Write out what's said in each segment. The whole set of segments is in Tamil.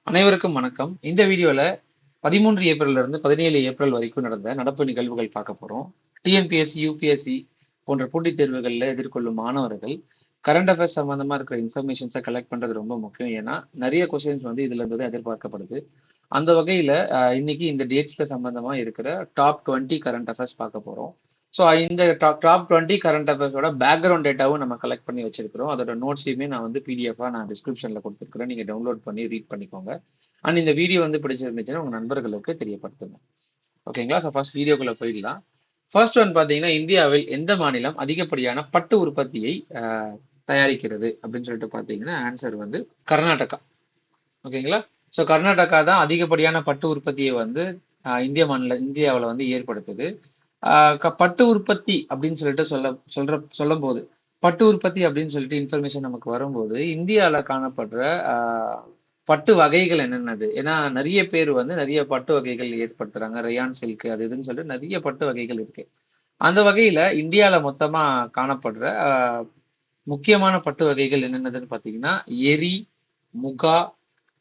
அனைவருக்கும் வணக்கம். இந்த வீடியோல 13 ஏப்ரல்ல இருந்து 17 ஏப்ரல் வரைக்கும் நடந்த நடப்பு நிகழ்வுகள் பார்க்க போறோம். டிஎன்பிஎஸ்சி, யூபிஎஸ்சி போன்ற போட்டித் தேர்வுகள்ல எதிர்கொள்ளும் மாணவர்கள் கரண்ட் அஃபேர்ஸ் சம்பந்தமா இருக்கிற இன்ஃபர்மேஷன்ஸை கலெக்ட் பண்றது ரொம்ப முக்கியம். ஏன்னா நிறைய கொஸ்டின்ஸ் வந்து இதுல இருந்து எதிர்பார்க்கப்படுது. அந்த வகையில இன்னைக்கு இந்த டேட்ஸ்ல சம்பந்தமா இருக்கிற டாப் 20 கரண்ட் அஃபேர்ஸ் பார்க்க போறோம். ஸோ இந்த டாப் 20 கரண்ட் அஃபேர்ஸோட பேக்ரவுண்ட் டேட்டாவும் நம்ம கலெக்ட் பண்ணி வச்சிருக்கிறோம். அதோட நோட்ஸையுமே நான் வந்து பிடிஎஃபா நான் டிஸ்கிரிப்ஷன்ல கொடுத்துருக்கிறேன். நீங்க டவுன்லோட் பண்ணி ரீட் பண்ணிக்கோங்க. அண்ட் இந்த வீடியோ வந்து பிடிச்சிருந்துச்சுன்னா உங்க நண்பர்களுக்கு தெரியப்படுத்துங்க. ஓகேங்களா? ஸோ ஃபர்ஸ்ட் வீடியோக்குள்ள போயிடலாம். ஃபர்ஸ்ட் ஒன் பார்த்தீங்கன்னா, இந்தியாவில் எந்த மாநிலம் அதிகப்படியான பட்டு உற்பத்தியை தயாரிக்கிறது அப்படின்னு சொல்லிட்டு பார்த்தீங்கன்னா, ஆன்சர் வந்து கர்நாடகா. ஓகேங்களா? ஸோ கர்நாடகா தான் அதிகப்படியான பட்டு உற்பத்தியை வந்து இந்தியாவில் வந்து ஏற்படுத்துது. பட்டு உற்பத்தி அப்படின்னு சொல்லிட்டு சொல்லும் போது பட்டு உற்பத்தி அப்படின்னு சொல்லிட்டு இன்ஃபர்மேஷன் நமக்கு வரும்போது இந்தியாவில் காணப்படுற பட்டு வகைகள் என்னென்னது? ஏன்னா நிறைய பேர் வந்து நிறைய பட்டு வகைகள் ஏற்படுத்துறாங்க. ரயான் சில்க் அது இதுன்னு சொல்லிட்டு நிறைய பட்டு வகைகள் இருக்கு. அந்த வகையில இந்தியால மொத்தமா காணப்படுற முக்கியமான பட்டு வகைகள் என்னென்னதுன்னு பாத்தீங்கன்னா, எரி, முகா,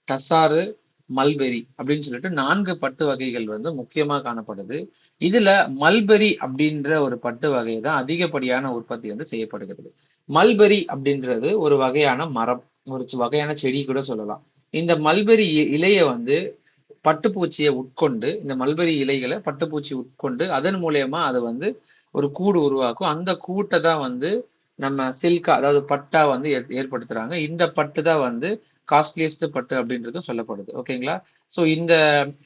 டசாரு, மல்பெரி அப்படின்னு சொல்லிட்டு 4 பட்டு வகைகள் வந்து முக்கியமா காணப்படுது. இதுல மல்பெரி அப்படின்ற ஒரு பட்டு வகை தான் அதிகப்படியான உற்பத்தி வந்து செய்யப்படுகிறது. மல்பெரி அப்படின்றது ஒரு வகையான மரம், ஒரு வகையான செடி கூட சொல்லலாம். இந்த மல்பெரி இலைய வந்து பட்டுப்பூச்சியை உட்கொண்டு, இந்த மல்பெரி இலைகளை பட்டுப்பூச்சி உட்கொண்டு அதன் மூலியமா அது வந்து ஒரு கூடு உருவாக்கும். அந்த கூட்டை தான் வந்து நம்ம சில்கா, அதாவது பட்டா வந்து ஏற்படுத்துறாங்க. இந்த பட்டு தான் வந்து காஸ்ட்லியஸ்ட் பட்டு அப்படின்றதும் சொல்லப்படுது. ஓகேங்களா? ஸோ இந்த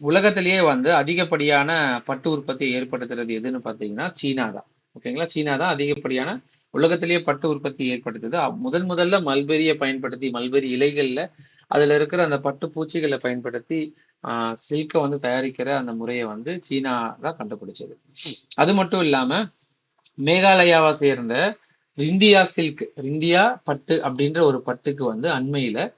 உலகத்திலேயே வந்து அதிகப்படியான பட்டு உற்பத்தியை ஏற்படுத்துறது எதுன்னு பார்த்தீங்கன்னா சீனா தான். ஓகேங்களா? சீனா தான் அதிகப்படியான உலகத்திலேயே பட்டு உற்பத்தி ஏற்படுத்துது. முதல்ல மல்பெரியை பயன்படுத்தி, மல்பெரி இலைகள்ல அதுல இருக்கிற அந்த பட்டு பூச்சிகளை பயன்படுத்தி சில்கை வந்து தயாரிக்கிற அந்த முறையை வந்து சீனா தான் கண்டுபிடிச்சது. அது மட்டும் இல்லாம மேகாலயாவை சேர்ந்த இந்தியா சில்க், இந்தியா பட்டு அப்படின்ற ஒரு பட்டுக்கு வந்து அண்மையில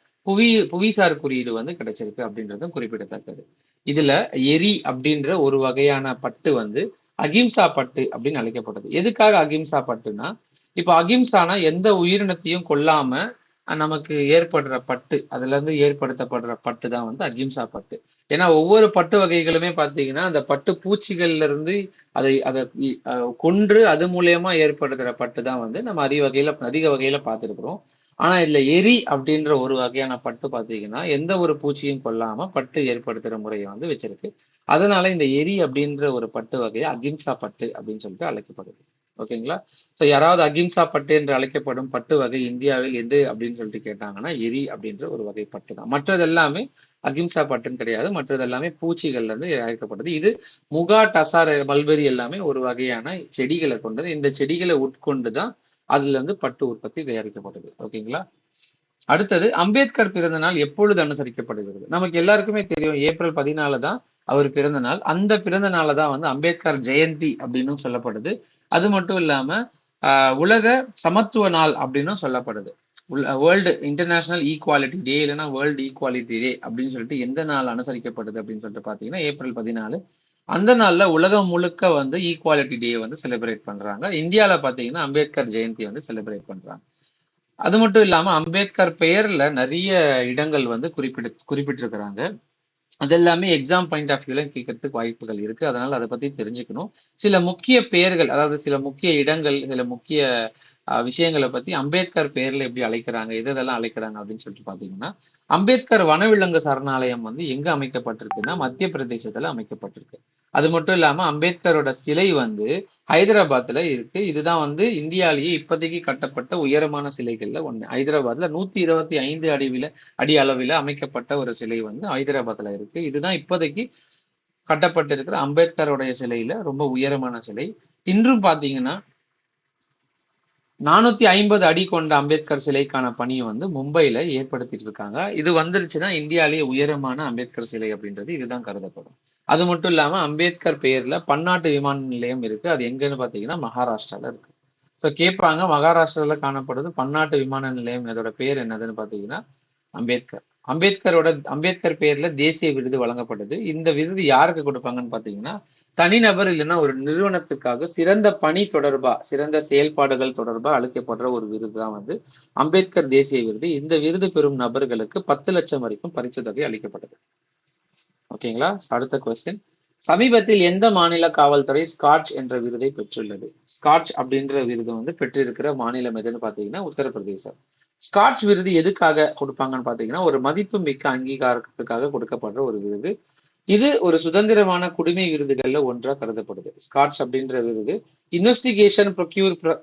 புவிசார் குறியீடு வந்து கிடைச்சிருக்கு அப்படின்றதும் குறிப்பிடத்தக்கது. இதுல எரி அப்படின்ற ஒரு வகையான பட்டு வந்து அகிம்சா பட்டு அப்படின்னு அழைக்கப்படுது. எதுக்காக அகிம்சா பட்டுனா, இப்ப அகிம்சானா எந்த உயிரினத்தையும் கொல்லாம நமக்கு ஏற்படுற பட்டு, அதுல இருந்து ஏற்படுத்தப்படுற பட்டு தான் வந்து அகிம்சா பட்டு. ஏன்னா ஒவ்வொரு பட்டு வகைகளுமே பாத்தீங்கன்னா அந்த பட்டு பூச்சிகள்ல இருந்து அதை கொன்று அது மூலியமா ஏற்படுத்துற பட்டு தான் வந்து நம்ம அதிக வகையில பார்த்துருக்குறோம். ஆனா இதுல எரி அப்படின்ற ஒரு வகையான பட்டு பாத்தீங்கன்னா எந்த ஒரு பூச்சியும் கொல்லாம பட்டு ஏற்படுத்துற முறையை வந்து வச்சிருக்கு. அதனால இந்த எரி அப்படின்ற ஒரு பட்டு வகையை அகிம்சா பட்டு அப்படின்னு சொல்லிட்டு அழைக்கப்படுது. ஓகேங்களா? ஸோ யாராவது அகிம்சா பட்டு என்று அழைக்கப்படும் பட்டு வகை இந்தியாவில் எது அப்படின்னு சொல்லிட்டு கேட்டாங்கன்னா எரி அப்படின்ற ஒரு வகை பட்டு தான். மற்றது எல்லாமே அகிம்சா பட்டுன்னு கிடையாது. மற்றது எல்லாமே பூச்சிகள்ல இருந்து அழைக்கப்படுது. இது முகா, டசார், மல்பெரி எல்லாமே ஒரு வகையான செடிகளை கொண்டது. இந்த செடிகளை உட்கொண்டு தான் அதுல இருந்து பட்டு உற்பத்தி தயாரிக்கப்படுது. ஓகேங்களா? அடுத்தது, அம்பேத்கர் பிறந்த நாள் எப்பொழுது அனுசரிக்கப்படுகிறது? நமக்கு எல்லாருக்குமே தெரியும், ஏப்ரல் 14 தான் அவர் பிறந்த நாள். அந்த பிறந்த நாளை தான் வந்து அம்பேத்கர் ஜெயந்தி அப்படின்னு சொல்லப்படுது. அது மட்டும் இல்லாம உலக சமத்துவ நாள் அப்படின்னும் சொல்லப்படுது. வேர்ல்டு இன்டர்நேஷனல் ஈக்குவாலிட்டி டே, இல்லைன்னா வேர்ல்டு ஈக்குவாலிட்டி டே அப்படின்னு சொல்லிட்டு எந்த நாள் அனுசரிக்கப்படுது அப்படின்னு சொல்லிட்டு பாத்தீங்கன்னா ஏப்ரல் 14. அந்த நாள்ல உலகம் முழுக்க வந்து ஈக்குவாலிட்டி டே வந்து செலிப்ரேட் பண்றாங்க. இந்தியால பாத்தீங்கன்னா அம்பேத்கர் ஜெயந்தி வந்து செலிப்ரேட் பண்றாங்க. அது மட்டும் இல்லாம அம்பேத்கர் பெயர்ல நிறைய இடங்கள் வந்து குறிப்பிட்டிருக்கிறாங்க. அது எல்லாமே எக்ஸாம் பாயிண்ட் ஆஃப் வியூல கேட்கறதுக்கு வாய்ப்புகள் இருக்கு. அதனால அதை பத்தி தெரிஞ்சுக்கணும். சில முக்கிய பெயர்கள், அதாவது சில முக்கிய இடங்கள், சில முக்கிய விஷயங்களை பத்தி அம்பேத்கர் பெயர்ல எப்படி அழைக்கிறாங்க, எதெல்லாம் அழைக்கிறாங்க அப்படின்னு சொல்லிட்டு பாத்தீங்கன்னா, அம்பேத்கர் வனவிலங்கு சரணாலயம் வந்து எங்க அமைக்கப்பட்டிருக்குன்னா மத்திய பிரதேசத்துல அமைக்கப்பட்டிருக்கு. அது மட்டும் இல்லாம அம்பேத்கரோட சிலை வந்து ஹைதராபாத்ல இருக்கு. இதுதான் வந்து இந்தியாலேயே இப்போதைக்கு கட்டப்பட்ட உயரமான சிலைகள்ல ஒண்ணு. ஹைதராபாத்ல 125 அடி அளவில் அமைக்கப்பட்ட ஒரு சிலை வந்து ஹைதராபாத்ல இருக்கு. இதுதான் இப்போதைக்கு கட்டப்பட்டிருக்கிற அம்பேத்கருடைய சிலையில ரொம்ப உயரமான சிலை. இன்றும் பாத்தீங்கன்னா 450 அடி கொண்ட அம்பேத்கர் சிலைக்கான பணியை வந்து மும்பைல ஏற்படுத்திட்டு இருக்காங்க. இது வந்துருச்சுன்னா இந்தியாலேயே உயரமான அம்பேத்கர் சிலை அப்படின்றது இதுதான் கருதப்படும். அது மட்டும் இல்லாம அம்பேத்கர் பெயர்ல பன்னாட்டு விமான நிலையம் இருக்கு. அது எங்கன்னு பாத்தீங்கன்னா மகாராஷ்டிரால இருக்கு. ஸோ கேட்பாங்க, மகாராஷ்டிரால காணப்படுது பன்னாட்டு விமான நிலையம், இதோட பேர் என்னதுன்னு பாத்தீங்கன்னா அம்பேத்கர். அம்பேத்கர் பெயர்ல தேசிய விருது வழங்கப்பட்டது. இந்த விருது யாருக்கு கொடுப்பாங்கன்னு பாத்தீங்கன்னா, தனிநபர் இல்லைன்னா ஒரு நிறுவனத்துக்காக சிறந்த பணி தொடர்பா, சிறந்த செயல்பாடுகள் தொடர்பா அளிக்கப்படுற ஒரு விருது தான் வந்து அம்பேத்கர் தேசிய விருது. இந்த விருது பெறும் நபர்களுக்கு 10 லட்சம் வரைக்கும் பரிசு தொகை அளிக்கப்பட்டது. ஓகேங்களா? அடுத்த கொஸ்டின். சமீபத்தில் எந்த மாநில காவல்துறை ஸ்காட்ச் என்ற விருதை பெற்றுள்ளது? ஸ்காட்ச் அப்படின்ற விருது வந்து பெற்றிருக்கிற மாநிலம் எதுன்னு பாத்தீங்கன்னா உத்தரப்பிரதேசம். ஸ்காட்ச் விருது எதுக்காக கொடுப்பாங்கன்னு பாத்தீங்கன்னா, ஒரு மதிப்பு மிக்க அங்கீகாரத்துக்காக கொடுக்கப்படுற ஒரு விருது. இது ஒரு சுதந்திரமான குடிமை விருதுகள்ல ஒன்றா கருதப்படுது. ஸ்காட்ச் அப்படின்ற விருது investigation,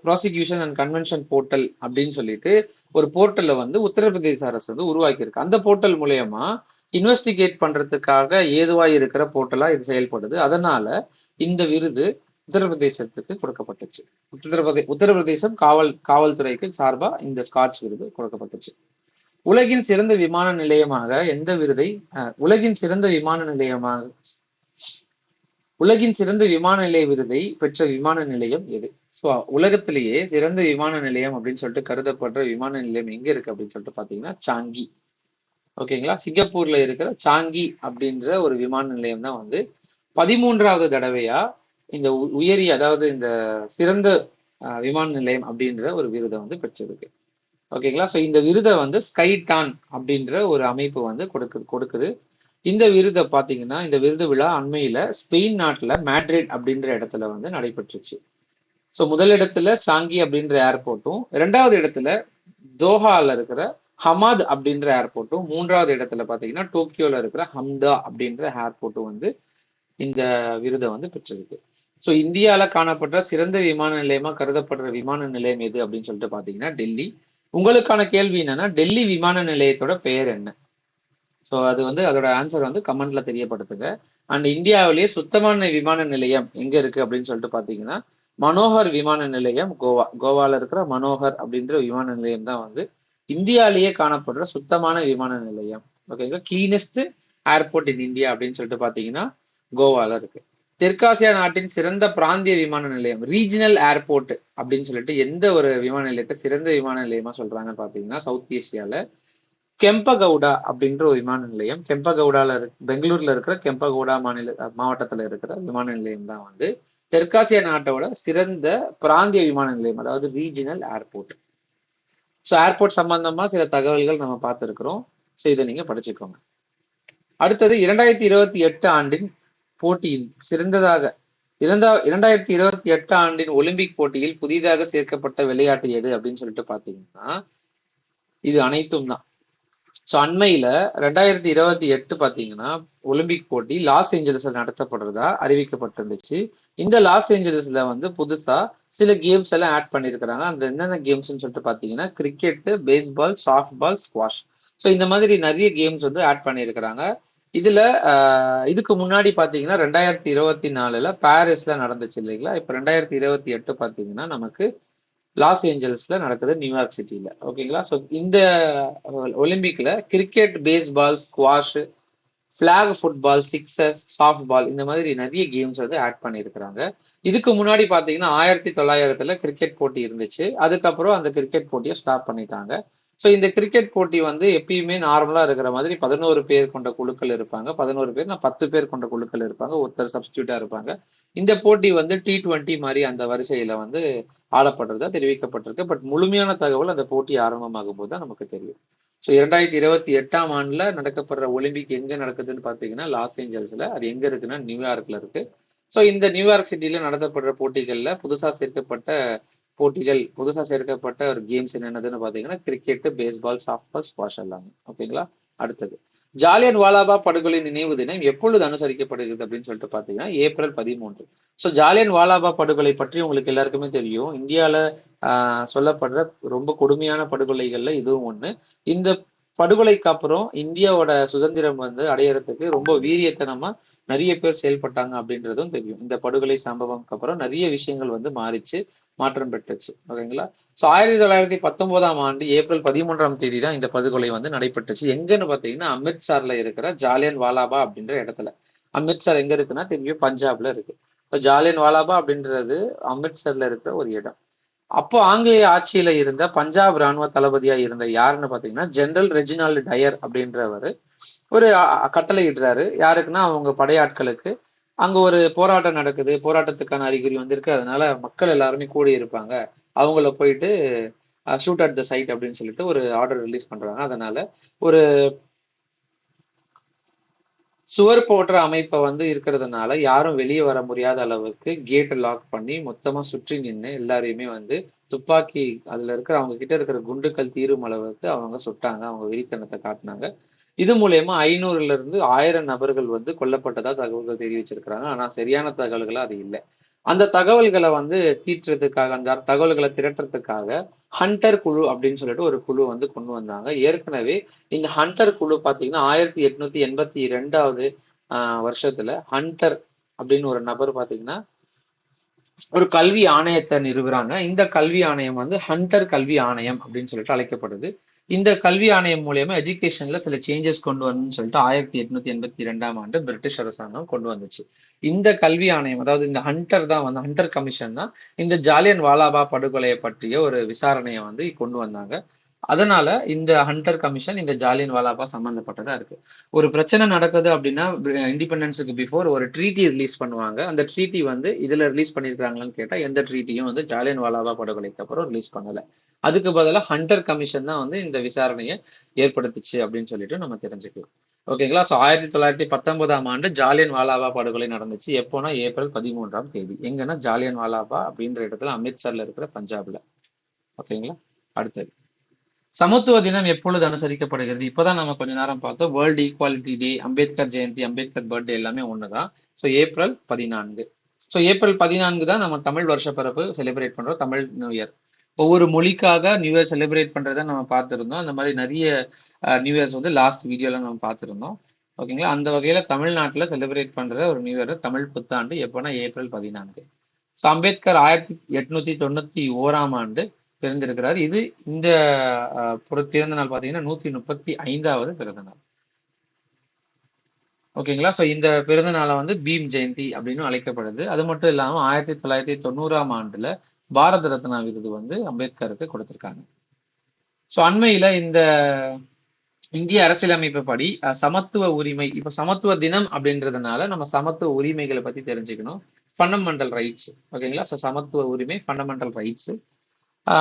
prosecution and convention portal அப்படின்னு சொல்லிட்டு ஒரு போர்ட்டலை வந்து உத்தரப்பிரதேச அரசு வந்து உருவாக்கியிருக்கு. அந்த போர்ட்டல் மூலயமா இன்வெஸ்டிகேட் பண்றதுக்காக ஏதுவாய் இருக்கிற போர்ட்டலா இது செயல்படுது. அதனால இந்த விருது உத்தரப்பிரதேசத்துக்கு கொடுக்கப்பட்டுச்சு. உத்தரப்பிரதேசம் காவல்துறைக்கு சார்பா இந்த ஸ்காட்ச் விருது கொடுக்கப்பட்டுச்சு. உலகின் சிறந்த விமான நிலையமாக எந்த விருதை உலகின் சிறந்த விமான நிலைய விருதை பெற்ற விமான நிலையம் எது? ஸோ உலகத்திலேயே சிறந்த விமான நிலையம் அப்படின்னு சொல்லிட்டு கருதப்படுற விமான நிலையம் எங்க இருக்கு அப்படின்னு சொல்லிட்டு பாத்தீங்கன்னா சாங்கி. ஓகேங்களா? சிங்கப்பூர்ல இருக்கிற சாங்கி அப்படின்ற ஒரு விமான நிலையம் தான் வந்து 13வது தடவையா இந்த உயரிய, அதாவது இந்த சிறந்த விமான நிலையம் அப்படின்ற ஒரு விருதை வந்து பெற்றிருக்கு. ஓகேங்களா? ஸோ இந்த விருதை வந்து ஸ்கைடான் அப்படின்ற ஒரு அமைப்பு வந்து கொடுக்குது. இந்த விருதை பாத்தீங்கன்னா, இந்த விருது விழா அண்மையில ஸ்பெயின் நாட்டுல மேட்ரிட் அப்படின்ற இடத்துல வந்து நடைபெற்றுச்சு. ஸோ முதல் இடத்துல சாங்கி அப்படின்ற ஏர்போர்ட்டும், 2வது இடத்துல தோஹால இருக்கிற ஹமாத் அப்படின்ற ஏர்போர்ட்டும், 3வது இடத்துல பாத்தீங்கன்னா டோக்கியோல இருக்கிற ஹம்தா அப்படின்ற ஏர்போர்ட்டும் வந்து இந்த விருதை வந்து பெற்றிருக்கு. ஸோ இந்தியால காணப்படுற சிறந்த விமான நிலையமா கருதப்படுற விமான நிலையம் எது அப்படின்னு சொல்லிட்டு பாத்தீங்கன்னா டெல்லி. உங்களுக்கான கேள்வி என்னன்னா, டெல்லி விமான நிலையத்தோட பெயர் என்ன? ஸோ அது வந்து அதோட ஆன்சர் வந்து கமெண்ட்ல தெரியப்படுத்துங்க. அண்ட் இந்தியாவிலேயே சுத்தமான விமான நிலையம் எங்க இருக்கு அப்படின்னு சொல்லிட்டு பாத்தீங்கன்னா, மனோகர் விமான நிலையம் கோவால இருக்கிற மனோகர் அப்படின்ற விமான நிலையம் தான் வந்து இந்தியாலேயே காணப்படுற சுத்தமான விமான நிலையம். ஓகேங்களா? கிளீனஸ்ட் ஏர்போர்ட் இன் இந்தியா அப்படின்னு சொல்லிட்டு பாத்தீங்கன்னா கோவால இருக்கு. தெற்காசியா நாட்டின் சிறந்த பிராந்திய விமான நிலையம், ரீஜனல் ஏர்போர்ட் அப்படின்னு சொல்லிட்டு எந்த ஒரு விமான நிலையத்தை சிறந்த விமான நிலையமா சொல்றாங்கன்னு பாத்தீங்கன்னா, சவுத் ஏசியால கெம்பகவுடா அப்படின்ற ஒரு விமான நிலையம், பெங்களூர்ல இருக்கிற கெம்பகவுடா மாவட்டத்துல இருக்கிற விமான நிலையம் தான் வந்து தெற்காசிய நாட்டோட சிறந்த பிராந்திய விமான நிலையம், அதாவது ரீஜனல் ஏர்போர்ட். ஸோ ஏர்போர்ட் சம்பந்தமா சில தகவல்கள் நம்ம பார்த்துருக்கிறோம். ஸோ இதை நீங்க படிச்சுக்கோங்க. அடுத்தது 2028 ஆண்டின் போட்டியில் சிறந்ததாக 2028 ஆண்டின் ஒலிம்பிக் போட்டியில் புதிதாக சேர்க்கப்பட்ட விளையாட்டு எது அப்படின்னு சொல்லிட்டு பாத்தீங்கன்னா, இது அனைத்தும் தான். ஸோ அண்மையில 2028 பாத்தீங்கன்னா ஒலிம்பிக் போட்டி லாஸ் ஏஞ்சல்ஸ்ல நடத்தப்படுறதா அறிவிக்கப்பட்டிருந்துச்சு. இந்த லாஸ் ஏஞ்சல்ஸ்ல வந்து புதுசா சில கேம்ஸ் எல்லாம் ஆட் பண்ணிருக்கிறாங்க. அந்த என்னென்ன கேம்ஸ்ன்னு சொல்லிட்டு பாத்தீங்கன்னா கிரிக்கெட், பேஸ்பால், சாஃப்ட் பால், ஸ்குவாஷ். ஸோ இந்த மாதிரி நிறைய கேம்ஸ் வந்து ஆட் பண்ணியிருக்கிறாங்க. இதுல இதுக்கு முன்னாடி பாத்தீங்கன்னா 2024 பாரிஸ்ல நடந்துச்சு இல்லைங்களா? இப்ப 2028 பாத்தீங்கன்னா நமக்கு லாஸ் ஏஞ்சல்ஸ்ல நடக்குது, நியூயார்க் சிட்டில. ஓகேங்களா? ஸோ இந்த ஒலிம்பிக்ல cricket, baseball, squash, flag football, sixes, softball இந்த மாதிரி நிறைய கேம்ஸ் வந்து ஆட் பண்ணியிருக்கிறாங்க. இதுக்கு முன்னாடி பாத்தீங்கன்னா 1900 கிரிக்கெட் போட்டி இருந்துச்சு. அதுக்கப்புறம் அந்த கிரிக்கெட் போட்டியை ஸ்டாப் பண்ணிட்டாங்க. ஸோ இந்த கிரிக்கெட் போட்டி வந்து எப்பயுமே நார்மலா இருக்கிற மாதிரி 11 பேர் கொண்ட குழுக்கள் இருப்பாங்க. 11 பேர் 10 பேர் கொண்ட குழுக்கள் இருப்பாங்க. ஒருத்தர் சப்ஸ்டியூட்டா இருப்பாங்க. இந்த போட்டி வந்து T20 மாதிரி அந்த வரிசையில வந்து ஆளப்படுறதா தெரிவிக்கப்பட்டிருக்கு. பட் முழுமையான தகவல் அந்த போட்டி ஆரம்பமாகும் போது தான் நமக்கு தெரியும். ஸோ 2028 ஆண்டுல நடக்கப்படுற ஒலிம்பிக் எங்க நடக்குதுன்னு பாத்தீங்கன்னா லாஸ் ஏஞ்சல்ஸ்ல. அது எங்க இருக்குன்னா நியூயார்க்ல இருக்கு. ஸோ இந்த நியூயார்க் சிட்டில நடத்தப்படுற போட்டிகள்ல புதுசா சேர்க்கப்பட்ட ஒரு கேம்ஸ் என்னென்னதுன்னு பாத்தீங்கன்னா கிரிக்கெட், பேஸ்பால், சாஃப்ட்பால், ஸ்குவாஷ் எல்லாமே. ஓகேங்களா? அடுத்தது ஜாலியன் வாலாபாக் படுகொலை நினைவு தினம் எப்பொழுது அனுசரிக்கப்படுகிறது அப்படின்னு சொல்லிட்டு பாத்தீங்கன்னா ஏப்ரல் 13. ஸோ ஜாலியன் வாலாபாக் படுகொலை பற்றி உங்களுக்கு எல்லாருக்குமே தெரியும். இந்தியால சொல்லப்படுற ரொம்ப கொடுமையான படுகொலைகள்ல இதுவும் ஒண்ணு. இந்த படுகொலைக்கு அப்புறம் இந்தியாவோட சுதந்திரம் வந்து அடையறதுக்கு ரொம்ப வீரியத்தனமா நிறைய பேர் செயல்பட்டாங்க அப்படின்றதும் தெரியும். இந்த படுகொலை சம்பவம்க்கு அப்புறம் நிறைய விஷயங்கள் வந்து மாற்றம் பெற்றுச்சு. ஓகேங்களா? ஸோ 1919 ஆண்டு ஏப்ரல் 13 தான் இந்த படுகொலை வந்து நடைபெற்றுச்சு. எங்கன்னு பாத்தீங்கன்னா அமிர்த்சர்ல இருக்கிற ஜாலியன் வாலாபாக் அப்படின்ற இடத்துல. அமிர்த்சர் எங்க இருக்குன்னா தெரியும், பஞ்சாப்ல இருக்கு. ஜாலியன் வாலாபாக் அப்படின்றது அமிர்த்சர்ல இருக்கிற ஒரு இடம். அப்போ ஆங்கிலேய ஆட்சியில இருந்த பஞ்சாப் ராணுவ தளபதியா இருந்த யாருன்னு பாத்தீங்கன்னா ஜெனரல் ரெஜினால்டு டயர் அப்படின்றவர் ஒரு கட்டளை இடுறாரு. யாருக்குன்னா அவங்க படையாட்களுக்கு அங்க ஒரு போராட்டம் நடக்குது, போராட்டத்துக்கான அறிகுறி வந்திருக்கு, அதனால மக்கள் எல்லாருமே கூடி இருப்பாங்க, அவங்கள போயிட்டு ஷூட் அட் த சைட் அப்படின்னு சொல்லிட்டு ஒரு ஆர்டர் ரிலீஸ் பண்றாங்க. அதனால ஒரு சுவர் போன்ற அமைப்பை வந்து இருக்கிறதுனால யாரும் வெளியே வர முடியாத அளவுக்கு கேட் லாக் பண்ணி மொத்தமா சுற்றி நின்று எல்லாரையுமே வந்து துப்பாக்கி அதுல இருக்கிற அவங்க கிட்ட இருக்கிற குண்டுகள் தீரும் அளவுக்கு அவங்க சுட்டாங்க, அவங்க வெறித்தனத்தை காட்டினாங்க. இது மூலயமா 500ல இருந்து 1000 நபர்கள் வந்து கொல்லப்பட்டதா தகவல்கள் தெரிவிச்சிருக்கிறாங்க. ஆனா சரியான தகவல்கள் அது இல்லை. அந்த தகவல்களை வந்து தீட்டுறதுக்காக, அந்த தகவல்களை திரட்டுறதுக்காக ஹண்டர் குழு அப்படின்னு சொல்லிட்டு ஒரு குழு வந்து கொண்டு வந்தாங்க. ஏற்கனவே இந்த ஹண்டர் குழு பாத்தீங்கன்னா 1882வது வருஷத்துல ஹண்டர் அப்படின்னு ஒரு நபர் பாத்தீங்கன்னா ஒரு கல்வி ஆணையத்தை நிறுவுறாங்க. இந்த கல்வி ஆணையம் வந்து ஹண்டர் கல்வி ஆணையம் அப்படின்னு சொல்லிட்டு அழைக்கப்படுது. இந்த கல்வி ஆணையம் மூலியமா எஜுகேஷன்ல சில சேஞ்சஸ் கொண்டு வரணும்னு சொல்லிட்டு 1882ஆம் ஆண்டு பிரிட்டிஷ் அரசாங்கம் கொண்டு வந்துச்சு. இந்த கல்வி ஆணையம், அதாவது இந்த ஹண்டர் தான் வந்து ஹண்டர் கமிஷன் தான் இந்த ஜாலியன் வாலாபாக் படுகொலையை பற்றிய ஒரு விசாரணையை வந்து கொண்டு வந்தாங்க. அதனால இந்த ஹண்டர் கமிஷன் இந்த ஜாலியன் வாலாபாக் சம்பந்தப்பட்டதா இருக்கு. ஒரு பிரச்சனை நடக்குது அப்படின்னா இண்டிபெண்டன்ஸுக்கு பிஃபோர் ஒரு ட்ரீட்டி ரிலீஸ் பண்ணுவாங்க. அந்த ட்ரீட்டி வந்து இதுல ரிலீஸ் பண்ணிருக்காங்களான்னு கேட்டா எந்த ட்ரீட்டியும் வந்து ஜாலியன் வாலாபாக் படுகொலைக்கு அப்புறம் ரிலீஸ் பண்ணல. அதுக்கு பதிலா ஹண்டர் கமிஷன் தான் வந்து இந்த விசாரணையை ஏற்படுத்துச்சு அப்படின்னு சொல்லிட்டு நம்ம தெரிஞ்சுக்கலாம். ஓகேங்களா? ஸோ 1919ஆம் ஆண்டு ஜாலியன் வாலாபாக் படுகொலை நடந்துச்சு. எப்போனா ஏப்ரல் 13ஆம் தேதி. எங்கன்னா ஜாலியன் வாலாபாக் அப்படின்ற இடத்துல அமிர்த்சர்ல இருக்கிற பஞ்சாப்ல. ஓகேங்களா? அடுத்தது சமத்துவ தினம் எப்பொழுது அனுசரிக்கப்படுகிறது? இப்பதான் நம்ம கொஞ்ச நேரம் பார்த்தோம். வேர்ல்டு ஈக்குவாலிட்டி டே, அம்பேத்கர் ஜெயந்தி, அம்பேத்கர் பர்த்டே எல்லாமே ஒண்ணுதான். So April 14. ஸோ ஏப்ரல் 14 தான் நம்ம தமிழ் வருஷப்பிறப்பு செலிப்ரேட் பண்றோம், தமிழ் நியூ இயர். ஒவ்வொரு மொழிக்காக நியூ இயர் செலிப்ரேட் பண்றதை நம்ம பார்த்திருந்தோம். அந்த மாதிரி நிறைய நியூ இயர்ஸ் வந்து லாஸ்ட் வீடியோல நம்ம பார்த்திருந்தோம். ஓகேங்களா? அந்த வகையில தமிழ்நாட்டில் செலிப்ரேட் பண்ற ஒரு நியூ இயர் தமிழ் புத்தாண்டு எப்போனா ஏப்ரல் 14. ஸோ அம்பேத்கர் 1891ஆம் ஆண்டு பிறந்திருக்கிறார். இது இந்த பிறந்த நாள் பார்த்தீங்கன்னா 135வது பிறந்த நாள். ஓகேங்களா? ஸோ இந்த பிறந்த நாளை வந்து பீம் ஜெயந்தி அப்படின்னு அழைக்கப்படுது. அது மட்டும் இல்லாமல் 1990ஆம் ஆண்டுல பாரத ரத்னா விருது வந்து அம்பேத்கருக்கு கொடுத்திருக்காங்க. ஸோ அண்மையில இந்த இந்திய அரசியலமைப்பு படி சமத்துவ உரிமை, இப்ப சமத்துவ தினம் அப்படின்றதுனால நம்ம சமத்துவ உரிமைகளை பத்தி தெரிஞ்சுக்கணும். Fundamental rights. ஓகேங்களா? ஸோ சமத்துவ உரிமை, ஃபண்டமெண்டல் ரைட்ஸ்.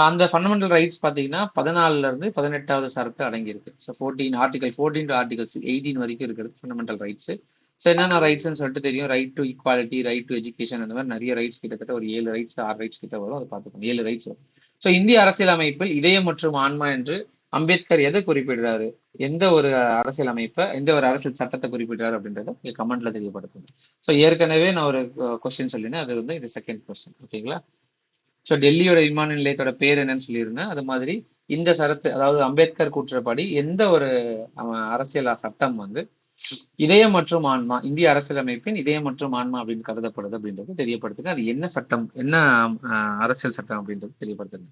அந்த ஃபண்டமெண்டல் ரைட்ஸ் பார்த்தீங்கன்னா 14ல இருந்து 18வது சரத்து அடங்கியிருக்கு. ஸோ 14 ஆர்டிகல் 14 டு ஆர்டிகல் 18 வரைக்கும் இருக்கிறது ஃபண்டமெண்டல் ரைட்ஸ். ஸோ என்னென்ன ரைட்ஸ்ன்னு சொல்லிட்டு தெரியும். Right to equality, right to education, அந்த மாதிரி நிறைய ரைட்ஸ், கிட்டத்தட்ட ஒரு 7 ரைட்ஸ் 6 ரைட்ஸ் கிட்ட வரும். அதை பார்த்துக்கோங்க, 7 ரைட்ஸ் வரும். ஸோ இந்திய அரசியலமைப்பில் இதயம் மற்றும் ஆன்மா என்று அம்பேத்கர் எதை குறிப்பிடுறாரு, எந்த ஒரு அரசியல் அமைப்பை, எந்த ஒரு அரசியல் சட்டத்தை குறிப்பிடுறாரு அப்படின்றத கமெண்ட்ல தெரியப்படுத்துங்க. ஸோ ஏற்கனவே நான் ஒரு கொஸ்டின் சொல்லினேன், அது வந்து இது செகண்ட் கொஸ்டின். ஓகேங்களா? ஸோ டெல்லியோட விமான நிலையத்தோட பேர் என்னன்னு சொல்லியிருந்தேன். அது மாதிரி இந்த சரத்து, அதாவது அம்பேத்கர் கூற்றுப்படி எந்த ஒரு அரசியல் சட்டம் வந்து இதயம் மற்றும் ஆன்மா, இந்திய அரசியலமைப்பின் இதயம் மற்றும் ஆன்மா அப்படின்னு கருதப்படுது அப்படின்றது தெரியப்படுத்துங்க. அது என்ன சட்டம், என்ன அரசியல் சட்டம் அப்படின்றது தெரியப்படுத்துங்க.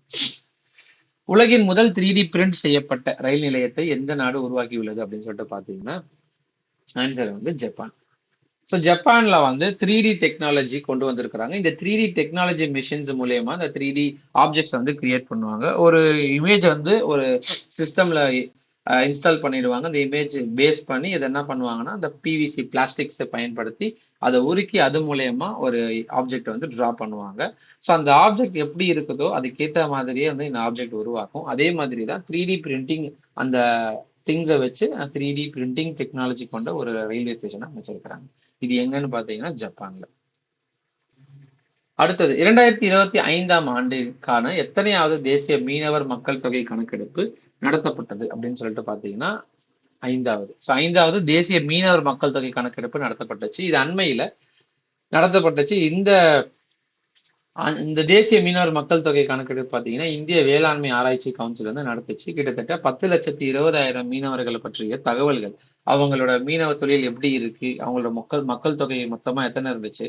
உலகின் முதல் 3D பிரிண்ட் செய்யப்பட்ட ரயில் நிலையத்தை எந்த நாடு உருவாக்கியுள்ளது அப்படின்னு சொல்லிட்டு பாத்தீங்கன்னா ஆன்சர் வந்து ஜப்பான். ஸோ ஜப்பான்ல வந்து 3D டெக்னாலஜி கொண்டு வந்திருக்கிறாங்க. இந்த 3D டெக்னாலஜி மிஷின்ஸ் மூலயமா இந்த 3D ஆப்ஜெக்ட்ஸ் வந்து கிரியேட் பண்ணுவாங்க. ஒரு இமேஜ் வந்து ஒரு சிஸ்டம்ல இன்ஸ்டால் பண்ணிடுவாங்க. அந்த இமேஜ் பேஸ் பண்ணி இதை என்ன பண்ணுவாங்கன்னா அந்த பிவிசி பிளாஸ்டிக்ஸை பயன்படுத்தி அதை உருக்கி அது மூலயமா ஒரு ஆப்ஜெக்ட் வந்து ட்ரா பண்ணுவாங்க. ஸோ அந்த ஆப்ஜெக்ட் எப்படி இருக்குதோ அதுக்கேற்ற மாதிரியே வந்து இந்த ஆப்ஜெக்ட் உருவாக்கும். அதே மாதிரி தான் 3D பிரிண்டிங், அந்த திங்ஸை வச்சு 3D பிரிண்டிங் டெக்னாலஜி கொண்ட ஒரு ரயில்வே ஸ்டேஷனை அமைச்சிருக்கிறாங்க. இது எங்கன்னு பாத்தீங்கன்னா ஜப்பான்ல. அடுத்தது 2025ஆம் ஆண்டுக்கான எத்தனையாவது தேசிய மீனவர் மக்கள் தொகை கணக்கெடுப்பு நடத்தப்பட்டது அப்படின்னு சொல்லிட்டு பாத்தீங்கன்னா 5வது. ஸோ 5வது தேசிய மீனவர் மக்கள் தொகை கணக்கெடுப்பு நடத்தப்பட்டுச்சு. இது அண்மையில நடத்தப்பட்டுச்சு. இந்த தேசிய மீனவர் மக்கள் தொகை கணக்கெடுப்பு பார்த்தீங்கன்னா இந்திய வேளாண்மை ஆராய்ச்சி கவுன்சில் வந்து நடத்துச்சு. கிட்டத்தட்ட 10,20,000 மீனவர்களை பற்றிய தகவல்கள், அவங்களோட மீனவ தொழில் எப்படி இருக்கு, அவங்களோட மக்கள் தொகை மொத்தமா எத்தனை இருந்துச்சு,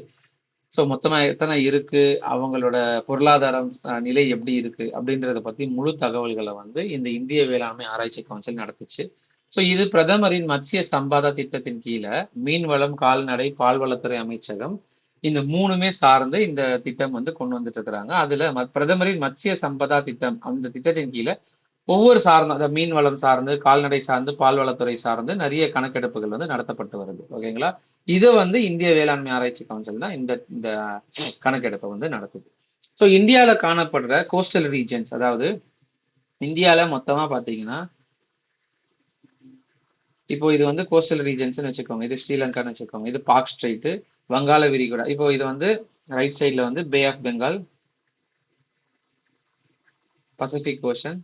ஸோ மொத்தமா எத்தனை இருக்கு, அவங்களோட பொருளாதாரம் நிலை எப்படி இருக்கு அப்படின்றத பத்தி முழு தகவல்களை வந்து இந்த இந்திய வேளாண்மை ஆராய்ச்சி கவுன்சில் நடத்துச்சு. ஸோ இது பிரதமரின் மத்ஸ்ய சம்பாதா திட்டத்தின் கீழே மீன்வளம், கால்நடை, பால்வளத்துறை அமைச்சகம் இந்த மூணுமே சார்ந்து இந்த திட்டம் வந்து கொண்டு வந்துட்டு இருக்கிறாங்க. அதுல பிரதமரின் மத்ஸ்ய சம்பதா திட்டம், அந்த திட்டத்தின் கீழே ஒவ்வொரு சார்ந்த, அந்த மீன் வளம் சார்ந்து, கால்நடை சார்ந்து, பால்வளத்துறை சார்ந்து நிறைய கணக்கெடுப்புகள் வந்து நடத்தப்பட்டு வருது. ஓகேங்களா? இதை வந்து இந்திய வேளாண்மை ஆராய்ச்சி கவுன்சில் தான் இந்த இந்த கணக்கெடுப்பை வந்து நடத்துது. ஸோ இந்தியாவில காணப்படுற கோஸ்டல் ரீஜன்ஸ், அதாவது இந்தியால மொத்தமா பாத்தீங்கன்னா, இப்போ இது வந்து கோஸ்டல் ரீஜன்ஸ்னு வச்சுக்கோங்க. இது ஸ்ரீலங்கான்னு வச்சுக்கோங்க. இது பாக் ஸ்ட்ரெயிட், வங்காள விரிகுடா. இப்போ இது வந்து ரைட் சைட்ல வந்து bay of Bengal, Pacific Ocean,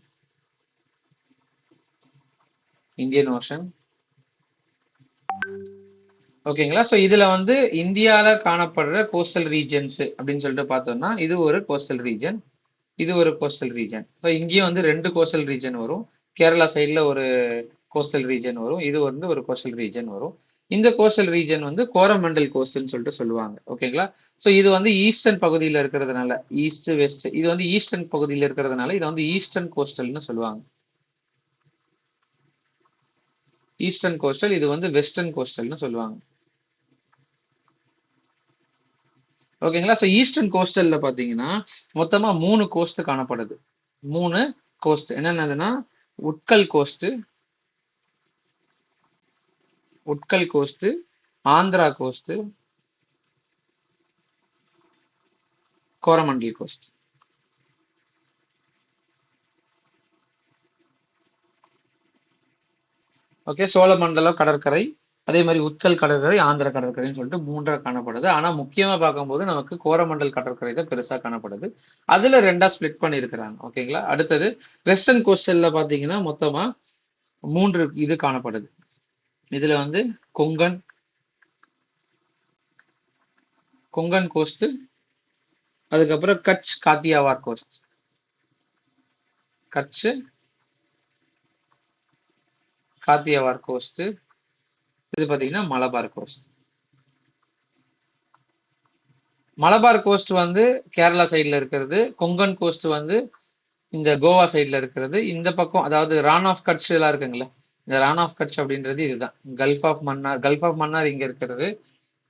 Indian Ocean. ஓகேங்களா? ஸோ இதுல வந்து இந்தியால காணப்படுற கோஸ்டல் ரீஜன்ஸ் அப்படின்னு சொல்லிட்டு பார்த்தோம்னா, இது ஒரு கோஸ்டல் ரீஜன், இது ஒரு கோஸ்டல் ரீஜன். ஸோ இங்கேயும் வந்து 2 கோஸ்டல் ரீஜன் வரும். கேரளா சைட்ல ஒரு கோஸ்டல் ரீஜன் வரும். இது வந்து ஒரு கோஸ்டல் ரீஜன் வரும். இந்த கோஸ்டல் ரீஜன் வந்து கோரமண்டல் கோஸ்ட்னு சொல்லிட்டு சொல்லுவாங்க. ஓகேங்களா? ஸோ இது வந்து ஈஸ்டர்ன் பகுதியில் இருக்கிறதுனால, ஈஸ்ட் வெஸ்ட், இது வந்து ஈஸ்டர்ன் பகுதியில் இருக்கிறதுனால இதை வந்து ஈஸ்டர்ன் கோஸ்டல்னு சொல்லுவாங்க. ஈஸ்டர்ன் கோஸ்டல், இது வந்து வெஸ்டர்ன் கோஸ்டல்னு சொல்லுவாங்க. ஓகேங்களா? ஸோ ஈஸ்டர்ன் கோஸ்டல்ல பாத்தீங்கன்னா மொத்தமா 3 கோஸ்ட் காணப்படுது. 3 கோஸ்ட் என்னென்னதுன்னா, Utkal coast, Utkal coast, Andhra coast, Coromandel coast. Okay, Cholamandalam கடற்கரை, அதே மாதிரி உட்கல் கடற்கரை, ஆந்திர கடற்கரைன்னு சொல்லிட்டு 3 காணப்படுது. ஆனா முக்கியமா பார்க்கும்போது நமக்கு கோரமண்டல் கடற்கரை தான் பெருசா காணப்படுது. அதுல 2 ஸ்பிளிட் பண்ணியிருக்கிறாங்க. ஓகேங்களா? அடுத்தது வெஸ்டர்ன் கோஸ்டல்ல பாத்தீங்கன்னா மொத்தமா 3 இது காணப்படுது. இதுல வந்து கொங்கன், கொங்கன் கோஸ்ட், அதுக்கப்புறம் கட்ச் காத்தியாவார் கோஸ்ட், கட்ச் காத்தியாவார் கோஸ்ட், இது பாத்தீங்கன்னா மலபார் கோஸ்ட். மலபார் கோஸ்ட் வந்து கேரளா சைட்ல இருக்கிறது, கொங்கன் கோஸ்ட் வந்து இந்த கோவா சைட்ல இருக்கிறது. இந்த பக்கம் அதாவது ரான் ஆஃப் கட்ச் எல்லாம் இருக்குங்களா, இந்த ரான் ஆஃப் கட்ச் அப்படின்றது இதுதான். Gulf of Mannar, gulf of Mannar இங்க இருக்கிறது.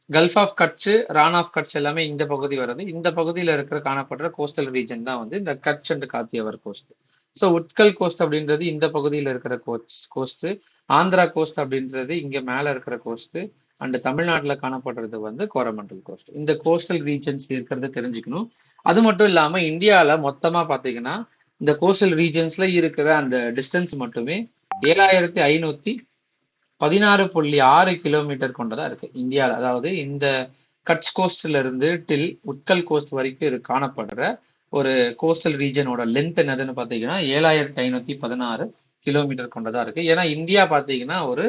Gulf of Kutch, Rann of Kutch எல்லாமே இந்த பகுதி வருது. இந்த பகுதியில இருக்கிற காணப்படுற கோஸ்டல் ரீஜன் தான் வந்து இந்த Kutch and Kathiawar coast. So Utkal coast அப்படின்றது இந்த பகுதியில் இருக்கிற கோஸ்ட், ஆந்திரா கோஸ்ட் அப்படின்றது இங்க மேல இருக்கிற கோஸ்ட், அண்ட் தமிழ்நாட்டில் காணப்படுறது வந்து கோரமண்டல் கோஸ்ட். இந்த கோஸ்டல் ரீஜன்ஸ் இருக்கிறத தெரிஞ்சுக்கணும். அது மட்டும் இல்லாம இந்தியாவில மொத்தமா பாத்தீங்கன்னா இந்த கோஸ்டல் ரீஜன்ஸ்ல இருக்கிற அந்த டிஸ்டன்ஸ் மட்டுமே 7516.6 கிலோமீட்டர் கொண்டதா இருக்கு இந்தியாவில். அதாவது இந்த கட்ச் கோஸ்ட்ல இருந்து டில் உட்கல் கோஸ்ட் வரைக்கும் காணப்படுற ஒரு கோஸ்டல் ரீஜனோட லென்த் என்னதுன்னு பாத்தீங்கன்னா 7516 கிலோமீட்டர் கொண்டதா இருக்கு. ஏன்னா இந்தியா பாத்தீங்கன்னா ஒரு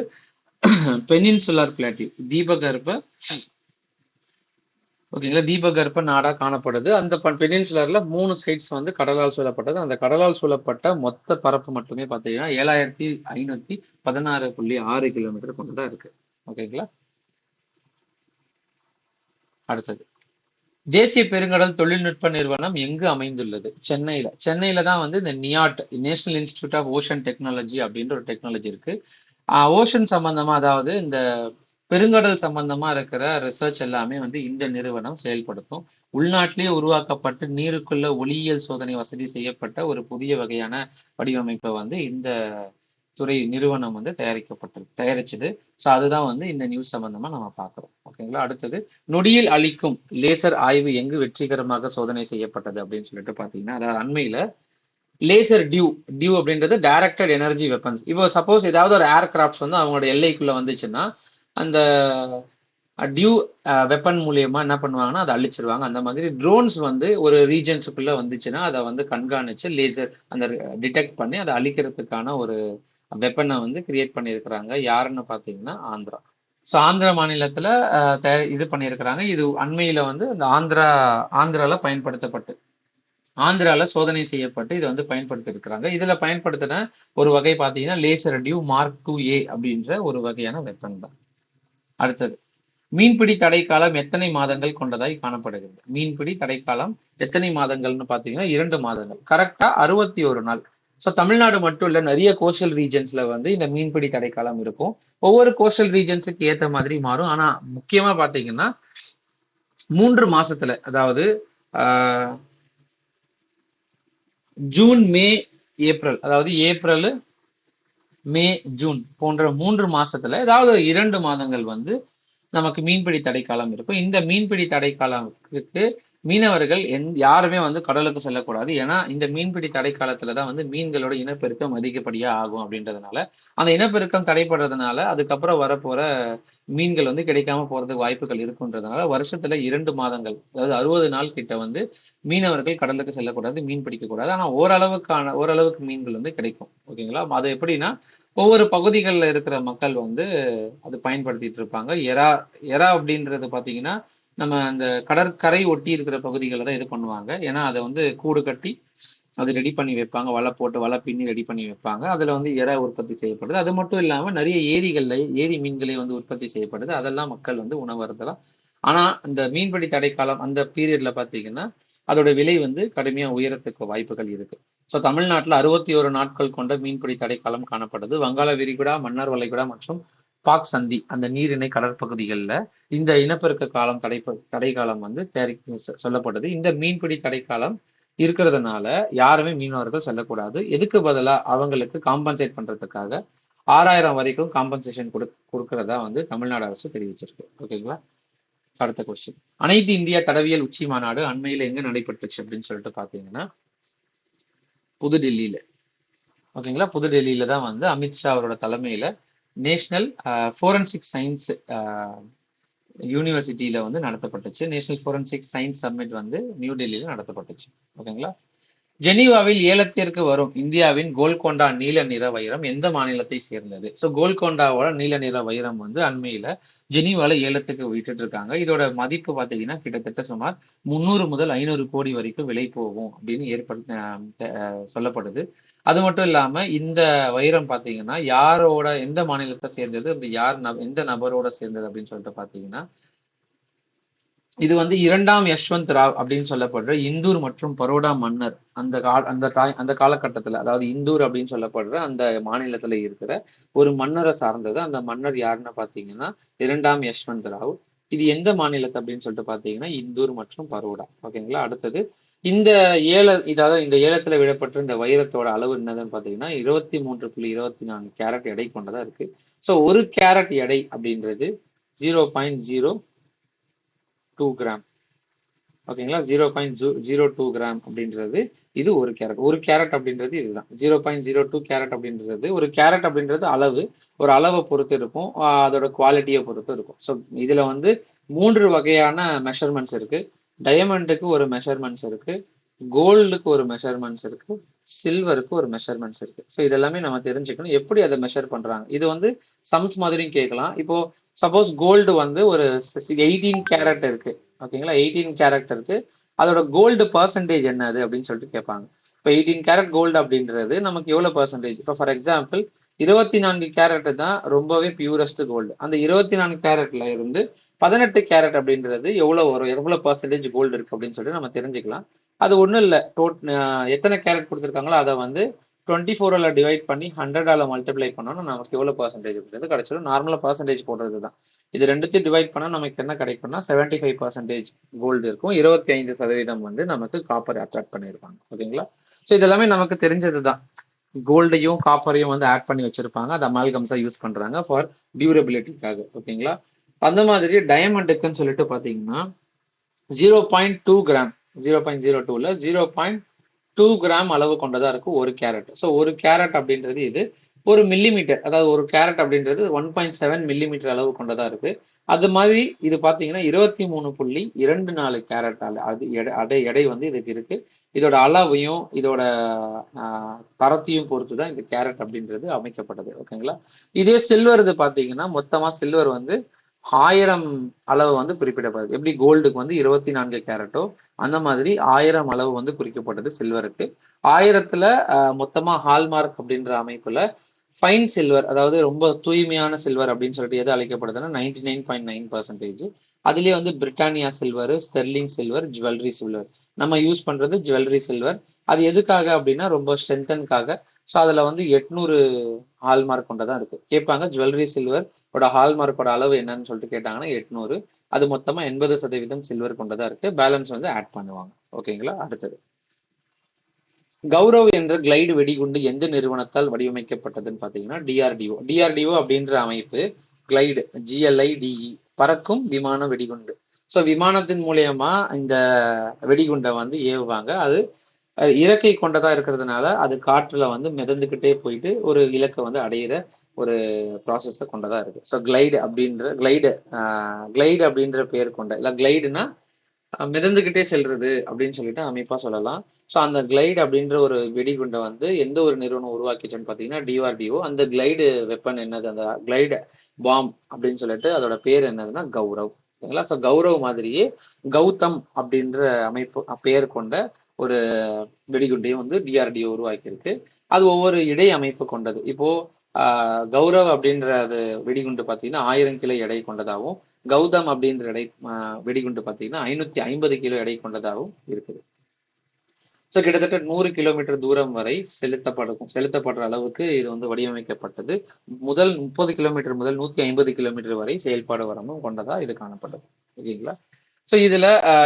பெனின்சுலர் பிளாட்டிவ், தீபகற்ப, ஓகேங்களா, தீபகற்ப நாடா காணப்படுது. அந்த பெனின்சுலர்ல 3 சைட்ஸ் வந்து கடலால் சூழப்பட்டது. அந்த கடலால் சூழப்பட்ட மொத்த பரப்பு மட்டுமே பாத்தீங்கன்னா 7516.6 கிலோமீட்டர் கொண்டதா இருக்கு. ஓகேங்களா? அடுத்தது தேசிய பெருங்கடல் தொழில்நுட்ப நிறுவனம் எங்கு அமைந்துள்ளது? சென்னையில. சென்னையில தான் வந்து இந்த NIOT, National Institute of Ocean Technology அப்படின்ற ஒரு டெக்னாலஜி இருக்கு. ஓஷன் சம்பந்தமா, அதாவது இந்த பெருங்கடல் சம்பந்தமா இருக்கிற ரிசர்ச் எல்லாமே வந்து இந்த நிறுவனம் செயல்படுத்தும். உள்நாட்டிலேயே உருவாக்கப்பட்டு நீருக்குள்ள ஒளியியல் சோதனை வசதி செய்யப்பட்ட ஒரு புதிய வகையான வடிவமைப்பை வந்து இந்த துறை நிறுவனம் வந்து தயாரிச்சது. ஸோ அதுதான் வந்து இந்த நியூஸ் சம்பந்தமா நம்ம பார்க்கிறோம். ஓகேங்களா? அடுத்தது நொடியில் அளிக்கும் லேசர் ஆய்வு எங்கு வெற்றிகரமாக சோதனை செய்யப்பட்டது அப்படின்னு சொல்லிட்டு பாத்தீங்கன்னா, அதாவது அண்மையில லேசர் டியூ அப்படின்றது டைரக்டட் எனர்ஜி வெப்பன்ஸ். இப்போ சப்போஸ் ஏதாவது ஒரு ஏர்கிராஃப்ட் வந்து அவங்களோட எல்லைக்குள்ள வந்துச்சுன்னா அந்த டியூ வெப்பன் மூலியமா என்ன பண்ணுவாங்கன்னா அதை அழிச்சிருவாங்க. அந்த மாதிரி ட்ரோன்ஸ் வந்து ஒரு ரீஜன்ஸுக்குள்ள வந்துச்சுன்னா அதை வந்து கண்காணிச்சு லேசர் அந்த டிடெக்ட் பண்ணி அதை அழிக்கிறதுக்கான ஒரு வெப்பனை வந்து கிரியேட் பண்ணியிருக்கிறாங்க. யாருன்னு பாத்தீங்கன்னா ஆந்திரா. ஸோ ஆந்திர மாநிலத்துல இது பண்ணியிருக்கிறாங்க. இது அண்மையில வந்து இந்த ஆந்திரால பயன்படுத்தப்பட்டு, ஆந்திரால சோதனை செய்யப்பட்டு இதை வந்து பயன்படுத்தி இருக்கிறாங்க. இதுல பயன்படுத்தின ஒரு வகை பாத்தீங்கன்னா லேசர் டியூ மார்க் 2A அப்படின்ற ஒரு வகையான வெப்பன் தான். அடுத்தது மீன்பிடி தடைக்காலம் எத்தனை மாதங்கள் கொண்டதாய் காணப்படுகிறது? மீன்பிடி தடைக்காலம் எத்தனை மாதங்கள்னு பாத்தீங்கன்னா 2 மாதங்கள். கரெக்டா 61 நாள். ஸோ தமிழ்நாடு மட்டும் இல்ல, நிறைய கோஸ்டல் ரீஜன்ஸ்ல வந்து இந்த மீன்பிடி தடைக்காலம் இருக்கும். ஒவ்வொரு கோஸ்டல் ரீஜன்ஸுக்கு ஏத்த மாதிரி மாறும். ஆனா முக்கியமா பாத்தீங்கன்னா 3 மாசத்துல, அதாவது ஆஹ், ஜூன், மே, ஏப்ரல், அதாவது ஏப்ரல், மே, ஜூன் போன்ற 3 மாசத்துல ஏதாவது 2 மாதங்கள் வந்து நமக்கு மீன்பிடி தடைக்காலம் இருக்கும். இந்த மீன்பிடி தடைக்காலத்துக்கு மீனவர்கள் யாருமே வந்து கடலுக்கு செல்லக்கூடாது. ஏன்னா இந்த மீன்பிடி தடைக்காலத்துல தான் வந்து மீன்களோட இனப்பெருக்கம் அதிகப்படியா ஆகும் அப்படின்றதுனால, அந்த இனப்பெருக்கம் தடைப்படுறதுனால அதுக்கப்புறம் வரப்போற மீன்கள் வந்து கிடைக்காம போறதுக்கு வாய்ப்புகள் இருக்குன்றதுனால வருஷத்துல 2 மாதங்கள், அதாவது 60 நாள் கிட்ட வந்து மீனவர்கள் கடலுக்கு செல்லக்கூடாது, மீன் பிடிக்கக்கூடாது. ஆனா ஓரளவுக்கு மீன்கள் வந்து கிடைக்கும். ஓகேங்களா? அது எப்படின்னா, ஒவ்வொரு பகுதிகளில் இருக்கிற மக்கள் வந்து அது பயன்படுத்திட்டு இருப்பாங்க. எறா அப்படின்றது பாத்தீங்கன்னா, நம்ம அந்த கடற்கரை ஒட்டி இருக்கிற பகுதிகளில் தான் இது பண்ணுவாங்க. ஏன்னா அதை வந்து கூடு கட்டி அது ரெடி பண்ணி வைப்பாங்க. வலை போட்டு வலை பின்னி ரெடி பண்ணி வைப்பாங்க. அதுல வந்து எறா உற்பத்தி செய்யப்படுது. அது மட்டும் இல்லாம நிறைய ஏரி மீன்களே வந்து உற்பத்தி செய்யப்படுது. அதெல்லாம் மக்கள் வந்து உணவு அருந்தலாம். ஆனா இந்த மீன்பிடி தடைக்காலம் அந்த பீரியட்ல பாத்தீங்கன்னா அதோட விலை வந்து கடுமையா உயரத்துக்கு வாய்ப்புகள் இருக்கு. ஸோ தமிழ்நாட்டில் 61 நாட்கள் கொண்ட மீன்பிடி தடைக்காலம் காணப்படுது. வங்காள விரிகுடா, மன்னார் வளைகுடா மற்றும் பாக் சந்தி அந்த நீரிணை கடற்பகுதிகளில் இந்த இனப்பெருக்க காலம் தடைக்காலம் வந்து சொல்லப்படுது. இந்த மீன்பிடி தடைக்காலம் இருக்கிறதுனால யாருமே மீனவர்கள் செல்லக்கூடாது. எதுக்கு பதிலா அவங்களுக்கு காம்பன்சேட் பண்றதுக்காக 6000 வரைக்கும் காம்பன்சேஷன் கொடுக்கறதா வந்து தமிழ்நாடு அரசு தெரிவிச்சிருக்கு. ஓகேங்களா? அடுத்த கொஸ்டின். அனைத்து இந்தியா தடவியல் உச்சி மாநாடு அண்மையில எங்க நடைபெற்றுச்சு அப்படின்னு சொல்லிட்டு பாத்தீங்கன்னா புதுடெல்லியில. ஓகேங்களா? புதுடெல்லியில தான் வந்து அமித்ஷா அவரோட தலைமையில நேஷனல் ஃபோரன்சிக் சயின்ஸ் யூனிவர்சிட்டியில வந்து நடத்தப்பட்டுச்சு. நேஷனல் ஃபோரன்சிக் சயின்ஸ் சம்மிட் வந்து நியூ டெல்லியில நடத்தப்பட்டுச்சு. ஓகேங்களா? ஜெனீவாவில் ஏலத்திற்கு வரும் இந்தியாவின் கோல்கொண்டா நீல நிற வைரம் எந்த மாநிலத்தை சேர்ந்தது? ஸோ கோல்கொண்டாவோட நீல நிற வைரம் வந்து அண்மையில ஜெனீவால ஏலத்துக்கு விட்டுட்டு இருக்காங்க. இதோட மதிப்பு பார்த்தீங்கன்னா கிட்டத்தட்ட சுமார் 300 முதல் 500 கோடி வரைக்கும் விலை போகும் அப்படின்னு சொல்லப்படுது. அது மட்டும் இல்லாம இந்த வைரம் பாத்தீங்கன்னா யாரோட எந்த மாநிலத்தை சேர்ந்தது, எந்த நபரோட சேர்ந்தது அப்படின்னு சொல்லிட்டு பாத்தீங்கன்னா இது வந்து 2ஆம் யஷ்வந்த் ராவ் அப்படின்னு சொல்லப்படுற இந்தூர் மற்றும் பரோடா மன்னர் அந்த காலகட்டத்துல, அதாவது இந்தூர் அப்படின்னு சொல்லப்படுற அந்த மாநிலத்துல இருக்கிற ஒரு மன்னரை சார்ந்தது. அந்த மன்னர் யாருன்னு பாத்தீங்கன்னா 2ஆம் யஷ்வந்த் ராவ். இது எந்த மாநிலத்தை அப்படின்னு சொல்லிட்டு பாத்தீங்கன்னா இந்தூர் மற்றும் பரோடா. ஓகேங்களா? அடுத்தது இந்த இதாவது இந்த ஏலத்துல விடப்பட்ட இந்த வைரத்தோட அளவு என்னதுன்னு பாத்தீங்கன்னா 23.24 கேரட் எடை கொண்டதா இருக்கு. ஸோ ஒரு கேரட் எடை அப்படின்றது 0.02 கிராம். ஓகேங்களா? 0.02 கிராம் அப்படின்றது இது ஒரு கேரட் அப்படின்றது இதுதான். 0.02 கேரட் அப்படின்றது ஒரு கேரட் அப்படின்றது ஒரு அளவை பொறுத்து இருக்கும். அதோட குவாலிட்டியை பொறுத்து இருக்கும். ஸோ இதுல வந்து 3 வகையான மெஷர்மெண்ட்ஸ் இருக்கு. டயமண்டுக்கு ஒரு மெஷர்மெண்ட்ஸ் இருக்கு, கோல்டுக்கு ஒரு மெஷர்மெண்ட்ஸ் இருக்கு, சில்வருக்கு ஒரு மெஷர்மெண்ட்ஸ் இருக்கு. ஸோ இதெல்லாமே நம்ம தெரிஞ்சுக்கணும். எப்படி அதை மெஷர் பண்றாங்க, இது வந்து சம்ஸ் மாதிரியும் கேட்கலாம். இப்போ சப்போஸ் கோல்டு வந்து ஒரு 18 கேரட் இருக்கு. ஓகேங்களா? 18 கேரட் இருக்கு. அதோட கோல்டு பர்சன்டேஜ் என்னது அப்படின்னு சொல்லிட்டு கேட்பாங்க. இப்போ 18 கேரட் கோல்டு அப்படின்றது நமக்கு எவ்வளவு பர்சன்டேஜ்? இப்போ ஃபார் எக்ஸாம்பிள் 24 கேரட் தான் ரொம்பவே பியூரஸ்ட் கோல்டு. அந்த 24 கேரட்ல இருந்து 18 கேரட் அப்படின்றது எவ்வளவு பர்சன்டேஜ் கோல்டு இருக்கு அப்படின்னு சொல்லிட்டு நம்ம தெரிஞ்சுக்கலாம். அது ஒண்ணும் இல்லை, எத்தனை கேரட் கொடுத்துருக்காங்களோ அதை வந்து 24 டிவைட் பண்ணி 100 மல்டிப்ளை பண்ணோம்னா நமக்கு எவ்வளவு பர்சன்டேஜ் அப்படின்றது கிடைச்சிடும். நார்மலா பர்சன்டேஜ் போடுறது தான். இது ரெண்டுத்தையும் டிவைட் பண்ணா நமக்கு என்ன கிடைக்கும்னா 75% கோல்டு இருக்கும், 25% வந்து நமக்கு காப்பர் அட்ராக்ட் பண்ணியிருப்பாங்க. ஓகேங்களா? ஸோ இதெல்லாமே நமக்கு தெரிஞ்சதுதான். கோல்டையும் காப்பரையும் வந்து ஆட் பண்ணி வச்சிருப்பாங்க. அது அமால்கம்ஸா யூஸ் பண்றாங்க ஃபார் டியூரபிலிட்டிக்காக. ஓகேங்களா? அந்த மாதிரி டயமண்டுக்குன்னு சொல்லிட்டு பாத்தீங்கன்னா 0.2 கிராம், 0.02ல 0.2 கிராம் அளவு கொண்டதா இருக்கும் ஒரு கேரட். ஸோ ஒரு கேரட் அப்படின்றது இது ஒரு மில்லிமீட்டர், அதாவது ஒரு கேரட் அப்படின்றது 1.7 மில்லிமீட்டர் அளவு கொண்டதா இருக்கு. அது மாதிரி இது பாத்தீங்கன்னா 23.24 கேரட் அது எடை வந்து இதுக்கு இருக்கு. இதோட அளவையும் இதோட தரத்தையும் பொறுத்து தான் இந்த கேரட் அப்படின்றது அமைக்கப்பட்டது. ஓகேங்களா? இதே சில்வர் இது பாத்தீங்கன்னா மொத்தமா சில்வர் வந்து 1000 அளவு வந்து குறிப்பிடப்படுது. எப்படி கோல்டுக்கு வந்து 24 கேரட்டோ அந்த மாதிரி 1000 அளவு வந்து குறிக்கப்பட்டது சில்வருக்கு. 1000த்துல மொத்தமா ஹால்மார்க் அப்படின்ற அமைப்புல ஃபைன் சில்வர், அதாவது ரொம்ப தூய்மையான சில்வர் அப்படின்னு சொல்லிட்டு எது அழைக்கப்படுதுன்னா 99.9%. அதுலயே வந்து Britannia silver, sterling silver, jewellery silver. நம்ம யூஸ் பண்றது ஜுவல்லரி சில்வர். அது எதுக்காக அப்படின்னா ரொம்ப ஸ்ட்ரென்தனுக்காக. ஸோ அதுல வந்து 800 ஹால்மார்க் கொண்டதான் இருக்கு. கேட்பாங்க ஜுவல்லரி சில்வர் ஹால்மார்க்கோட அளவு என்னன்னு சொல்லிட்டு கேட்டாங்கன்னா 800. அது மொத்தமா 80% சில்வர் கொண்டதா இருக்கு. பேலன்ஸ் வந்து ஆட் பண்ணுவாங்க. ஓகேங்களா? அடுத்தது கௌரவ் என்ற கிளைடு வெடிகுண்டு எந்த நிறுவனத்தால் வடிவமைக்கப்பட்டதுன்னு பாத்தீங்கன்னா டிஆர்டிஓ. டிஆர்டிஓ அப்படின்ற அமைப்பு கிளைடு GLIDE பறக்கும் விமான வெடிகுண்டு. ஸோ விமானத்தின் மூலியமா இந்த வெடிகுண்டை வந்து ஏவுவாங்க. அது இறக்கை கொண்டதா இருக்கிறதுனால அது காற்றுல வந்து மிதந்துக்கிட்டே போயிட்டு ஒரு இலக்கை வந்து அடையிற ஒரு ப்ராசஸை கொண்டதா இருக்கு. ஸோ கிளைடு அப்படின்ற பெயர் கொண்ட இல்ல கிளைடுனா மிதந்துகிட்டே செல்றது அப்படின்னு சொல்லிட்டு அமைப்பா சொல்லலாம். ஸோ அந்த கிளைடு அப்படின்ற ஒரு வெடிகுண்டை வந்து எந்த ஒரு நிறுவனம் உருவாக்கிச்சுன்னு பார்த்தீங்கன்னா டிஆர்டிஓ. அந்த கிளைடு வெப்பன் என்னது, அந்த கிளைடு பாம் அப்படின்னு சொல்லிட்டு அதோட பேர் என்னதுன்னா கௌரவ். ஓகேங்களா? ஸோ கௌரவ் மாதிரியே கௌதம் அப்படின்ற அமைப்பு பெயர் கொண்ட ஒரு வெடிகுண்டையும் வந்து டிஆர்டிஓ உருவாக்கியிருக்கு. அது ஒவ்வொரு இடை அமைப்பு கொண்டது. இப்போ கௌரவ் அப்படின்ற அது வெடிகுண்டு பார்த்தீங்கன்னா 1000 கிலோ எடை கொண்டதாகவும், கௌதம் அப்படின்ற வெடிகுண்டு பார்த்தீங்கன்னா 550 கிலோ எடை கொண்டதாகவும் இருக்குது. ஸோ கிட்டத்தட்ட 100 கிலோமீட்டர் தூரம் வரை செலுத்தப்படுற அளவுக்கு இது வந்து வடிவமைக்கப்பட்டது. முதல் 30 கிலோமீட்டர் முதல் 150 கிலோமீட்டர் வரை செயல்பாடு வரமும் கொண்டதா இது காணப்பட்டது. ஓகேங்களா? ஸோ இதுல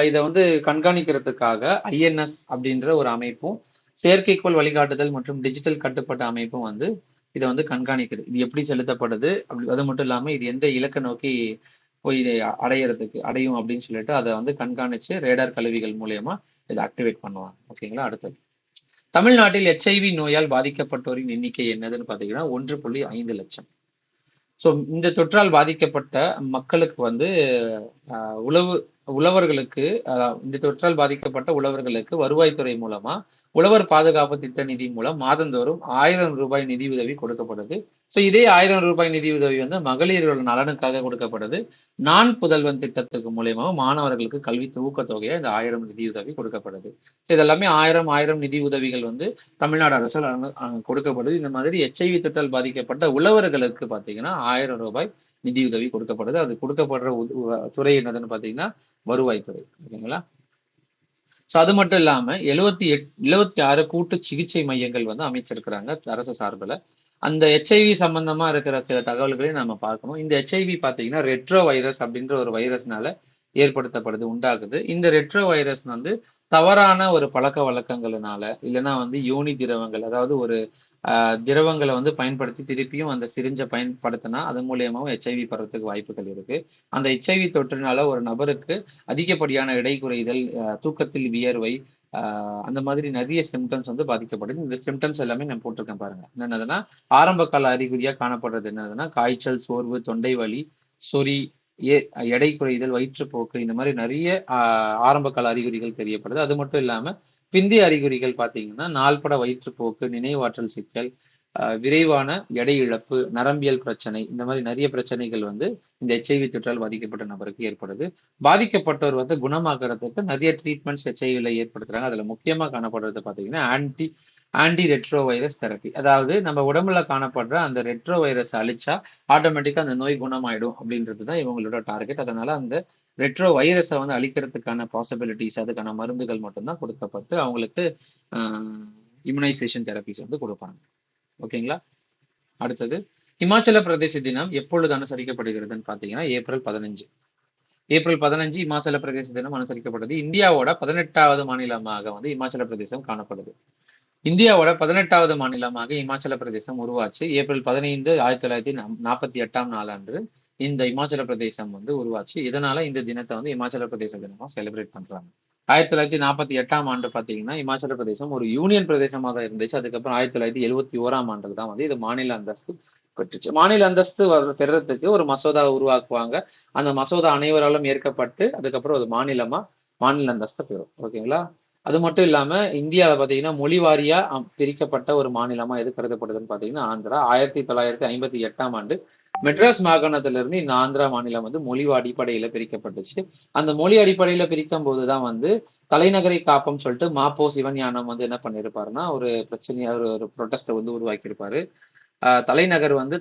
இதை வந்து கண்காணிக்கிறதுக்காக INS அப்படின்ற ஒரு அமைப்பும், செயற்கைக்கோள் வழிகாட்டுதல் மற்றும் டிஜிட்டல் கட்டுப்பாட்டு அமைப்பும் வந்து இதை வந்து கண்காணிக்குது. இது எப்படி செலுத்தப்படுது, அது மட்டும் இல்லாம இது எந்த இலக்கை நோக்கி போய் இதை அடையும் அப்படின்னு சொல்லிட்டு அதை வந்து கண்காணிச்சு ரேடார் கருவிகள் மூலியமா இதை ஆக்டிவேட் பண்ணுவாங்க. ஓகேங்களா? அடுத்தது தமிழ்நாட்டில் HIV நோயால் பாதிக்கப்பட்டோரின் எண்ணிக்கை என்னதுன்னு பாத்தீங்கன்னா 1.5 லட்சம். ஸோ இந்த தொற்றால் பாதிக்கப்பட்ட மக்களுக்கு வந்து உழவர்களுக்கு இந்த தொற்றால் பாதிக்கப்பட்ட உழவர்களுக்கு வருவாய்த்துறை மூலமா உழவர் பாதுகாப்பு திட்ட நிதி மூலம் மாதந்தோறும் 1000 ரூபாய் நிதியுதவி கொடுக்கப்படுது. ஸோ இதே 1000 ரூபாய் நிதியுதவி வந்து மகளிரோட நலனுக்காக கொடுக்கப்படுது. நான் புதல்வன் திட்டத்துக்கு மூலியமா மாணவர்களுக்கு கல்வி ஊக்கத்தொகையா இந்த 1000 நிதியுதவி கொடுக்கப்படுது. இதெல்லாமே 1000 நிதி உதவிகள் வந்து தமிழ்நாடு அரசால் கொடுக்கப்படுது. இந்த மாதிரி HIV தொற்றால் பாதிக்கப்பட்ட உழவர்களுக்கு பாத்தீங்கன்னா 1000 ரூபாய் நிதியுதவி கொடுக்கப்படுது. அது கொடுக்கப்படுற துறை என்னதுன்னு பாத்தீங்கன்னா வருவாய்த்துறை. ஓகேங்களா? ஸோ அது மட்டும் இல்லாம 76 கூட்டு சிகிச்சை மையங்கள் வந்து அமைச்சிருக்கிறாங்க அரசு சார்பில். அந்த HIV சம்பந்தமா இருக்கிற சில தகவல்களையும் நம்ம பார்க்கணும். இந்த HIV பாத்தீங்கன்னா ரெட்ரோ வைரஸ் அப்படின்ற ஒரு வைரஸ்னால உண்டாகுது. இந்த ரெட்ரோ வைரஸ் வந்து தவறான ஒரு பழக்க வழக்கங்களினால, இல்லைன்னா வந்து யோனி திரவங்கள், அதாவது ஒரு திரவங்களை வந்து பயன்படுத்தி திருப்பியும் அந்த சிரிஞ்சை பயன்படுத்தினா அது மூலியமாவும் HIV பரவறதுக்கு வாய்ப்புகள் இருக்கு. அந்த HIV தொற்றினால ஒரு நபருக்கு அதிகப்படியான எடை குறைதல், தூக்கத்தில் வியர்வை, அந்த மாதிரி நிறைய சிம்டம்ஸ் வந்து பாதிக்கப்படுது. இந்த சிம்டம்ஸ் எல்லாமே நான் போட்டிருக்கேன் பாருங்க. என்னதுன்னா ஆரம்ப கால அறிகுறியா காணப்படுறது என்னதுன்னா காய்ச்சல், சோர்வு, தொண்டை வலி, சொறி, எடை குறைதல், வயிற்றுப்போக்கு, இந்த மாதிரி நிறைய ஆரம்ப கால அறிகுறிகள் தெரியப்படுது. அது மட்டும் இல்லாம பிந்தைய அறிகுறிகள் பாத்தீங்கன்னா நாள்பட வயிற்றுப்போக்கு, நினைவாற்றல் சிக்கல், விரைவான எடை இழப்பு, நரம்பியல் பிரச்சனை, இந்த மாதிரி நிறைய பிரச்சனைகள் வந்து இந்த HIV தொற்றால் பாதிக்கப்பட்ட நபருக்கு ஏற்படுது. பாதிக்கப்பட்டவர் வந்து குணமாக்குறதுக்கு நிறைய ட்ரீட்மெண்ட்ஸ் HIV ஏற்படுத்துறாங்க. அதுல முக்கியமா காணப்படுறது பாத்தீங்கன்னா ஆன்டி ரெட்ரோ வைரஸ் தெரப்பி. அதாவது நம்ம உடம்புல காணப்படுற அந்த ரெட்ரோ வைரஸ் அழிச்சா ஆட்டோமேட்டிக்கா அந்த நோய் குணமாயிடும் அப்படின்றது தான் இவங்களோட டார்கெட். அதனால அந்த ரெட்ரோ வைரஸை வந்து அழிக்கிறதுக்கான பாசிபிலிட்டிஸ், அதுக்கான மருந்துகள் மட்டும்தான் கொடுக்கப்பட்டு அவங்களுக்கு இம்யூனைசேஷன் தெரப்பிஸ் வந்து கொடுப்பாங்க. ஓகேங்களா? அடுத்தது இமாச்சல பிரதேச தினம் எப்பொழுது அனுசரிக்கப்படுகிறதுன்னு பாத்தீங்கன்னா ஏப்ரல் 15 இமாச்சல பிரதேச தினம் அனுசரிக்கப்படுது. இந்தியாவோட 18வது மாநிலமாக வந்து இமாச்சல பிரதேசம் காணப்படுது. இந்தியாவோட 18வது மாநிலமாக இமாச்சல பிரதேசம் உருவாச்சு. ஏப்ரல் 15 1948ஆம் நாள் அன்று இந்த இமாச்சல பிரதேசம் வந்து உருவாச்சு. இதனால இந்த தினத்தை வந்து இமாச்சல பிரதேச தினமா செலிப்ரேட் பண்றாங்க. 1948ஆம் ஆண்டு பாத்தீங்கன்னா இமாச்சல பிரதேசம் ஒரு யூனியன் பிரதேசமாக தான் இருந்துச்சு. அதுக்கப்புறம் 1971ஆம் ஆண்டுல தான் வந்து இது மாநில அந்தஸ்து பெற்றுச்சு. மாநில அந்தஸ்து பெறறதுக்கு ஒரு மசோதா உருவாக்குவாங்க. அந்த மசோதா அனைவராலும் ஏற்கப்பட்டு அதுக்கப்புறம் அது மாநில அந்தஸ்து பெறும். ஓகேங்களா? அது மட்டும் இல்லாம இந்தியாவில் பாத்தீங்கன்னா மொழி வாரியா பிரிக்கப்பட்ட ஒரு மாநிலமா எது கருதப்படுதுன்னு பாத்தீங்கன்னா ஆந்திரா. 1958ஆம் ஆண்டு மெட்ராஸ் மாகாணத்திலிருந்து இந்த ஆந்திரா மாநிலம் வந்து மொழி அடிப்படையில பிரிக்கப்பட்டுச்சு. அந்த மொழி அடிப்படையில பிரிக்கும் போதுதான் வந்து தலைநகரை காப்போம் சொல்லிட்டு மாப்போ சிவஞானம் வந்து என்ன பண்ணிருப்பாருன்னா ஒரு பிரச்சனையா ஒரு ப்ரொட்டஸ்ட வந்து உருவாக்கியிருப்பாரு. தலைநகர் வந்து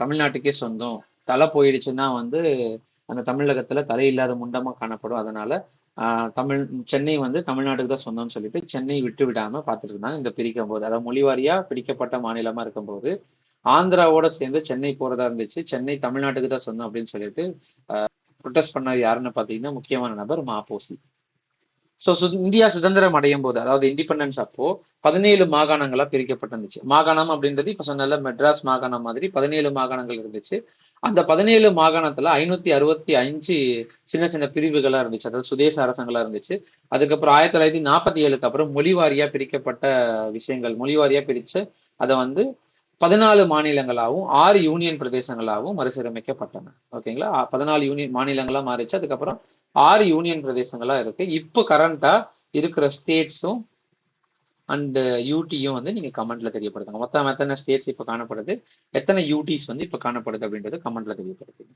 தமிழ்நாட்டுக்கே சொந்தம், தலை போயிடுச்சுன்னா வந்து அந்த தமிழகத்துல தலை இல்லாத முண்டமா காணப்படும். அதனால சென்னை வந்து தமிழ்நாட்டுக்கு தான் சொந்தம்னு சொல்லிட்டு சென்னை விட்டு விடாம பார்த்துட்டு இருந்தாங்க. இந்த பிரிக்கும் போது, அதாவது மொழிவாரியா பிரிக்கப்பட்ட மாநிலமா இருக்கும்போது ஆந்திராவோட சேர்ந்து சென்னை போறதா இருந்துச்சு. சென்னை தமிழ்நாட்டுக்கு தான் சொந்தம் அப்படின்னு சொல்லிட்டு ப்ரொடெஸ்ட் பண்ண யாருன்னு பார்த்தீங்கன்னா முக்கியமான நபர் மாப்போசி. ஸோ இந்தியா சுதந்திரம் அடையும் போது, அதாவது இண்டிபெண்டன்ஸ் அப்போ 17 மாகாணங்களா பிரிக்கப்பட்டிருந்துச்சு. மாகாணம் அப்படின்றது இப்ப சொன்னால மெட்ராஸ் மாகாணம் மாதிரி 17 மாகாணங்கள் இருந்துச்சு. அந்த 17 மாகாணத்துல 565 சின்ன சின்ன பிரிவுகளா இருந்துச்சு, அதாவது சுதேச அரசங்களா இருந்துச்சு. அதுக்கப்புறம் 1947க்கு அப்புறம் மொழிவாரியா பிரிக்கப்பட்ட விஷயங்கள், மொழிவாரியா பிரிச்சு அதை வந்து 14 மாநிலங்களாகவும் 6 யூனியன் பிரதேசங்களாகவும் மறுசீரமைக்கப்பட்டன. ஓகேங்களா? 14 யூனியன் மாநிலங்களா மாறிச்சு. அதுக்கப்புறம் 6 யூனியன் பிரதேசங்களா இருக்கு. இப்போ கரண்டா இருக்கிற ஸ்டேட்ஸும் அண்ட் யூடியும் வந்து நீங்க கமெண்ட்ல தெரியப்படுத்துங்க. மொத்தம் எத்தனை ஸ்டேட்ஸ் இப்ப காணப்படுது, எத்தனை யூடிஸ் வந்து இப்ப காணப்படுது அப்படின்றது கமெண்ட்ல தெரியப்படுத்துங்க.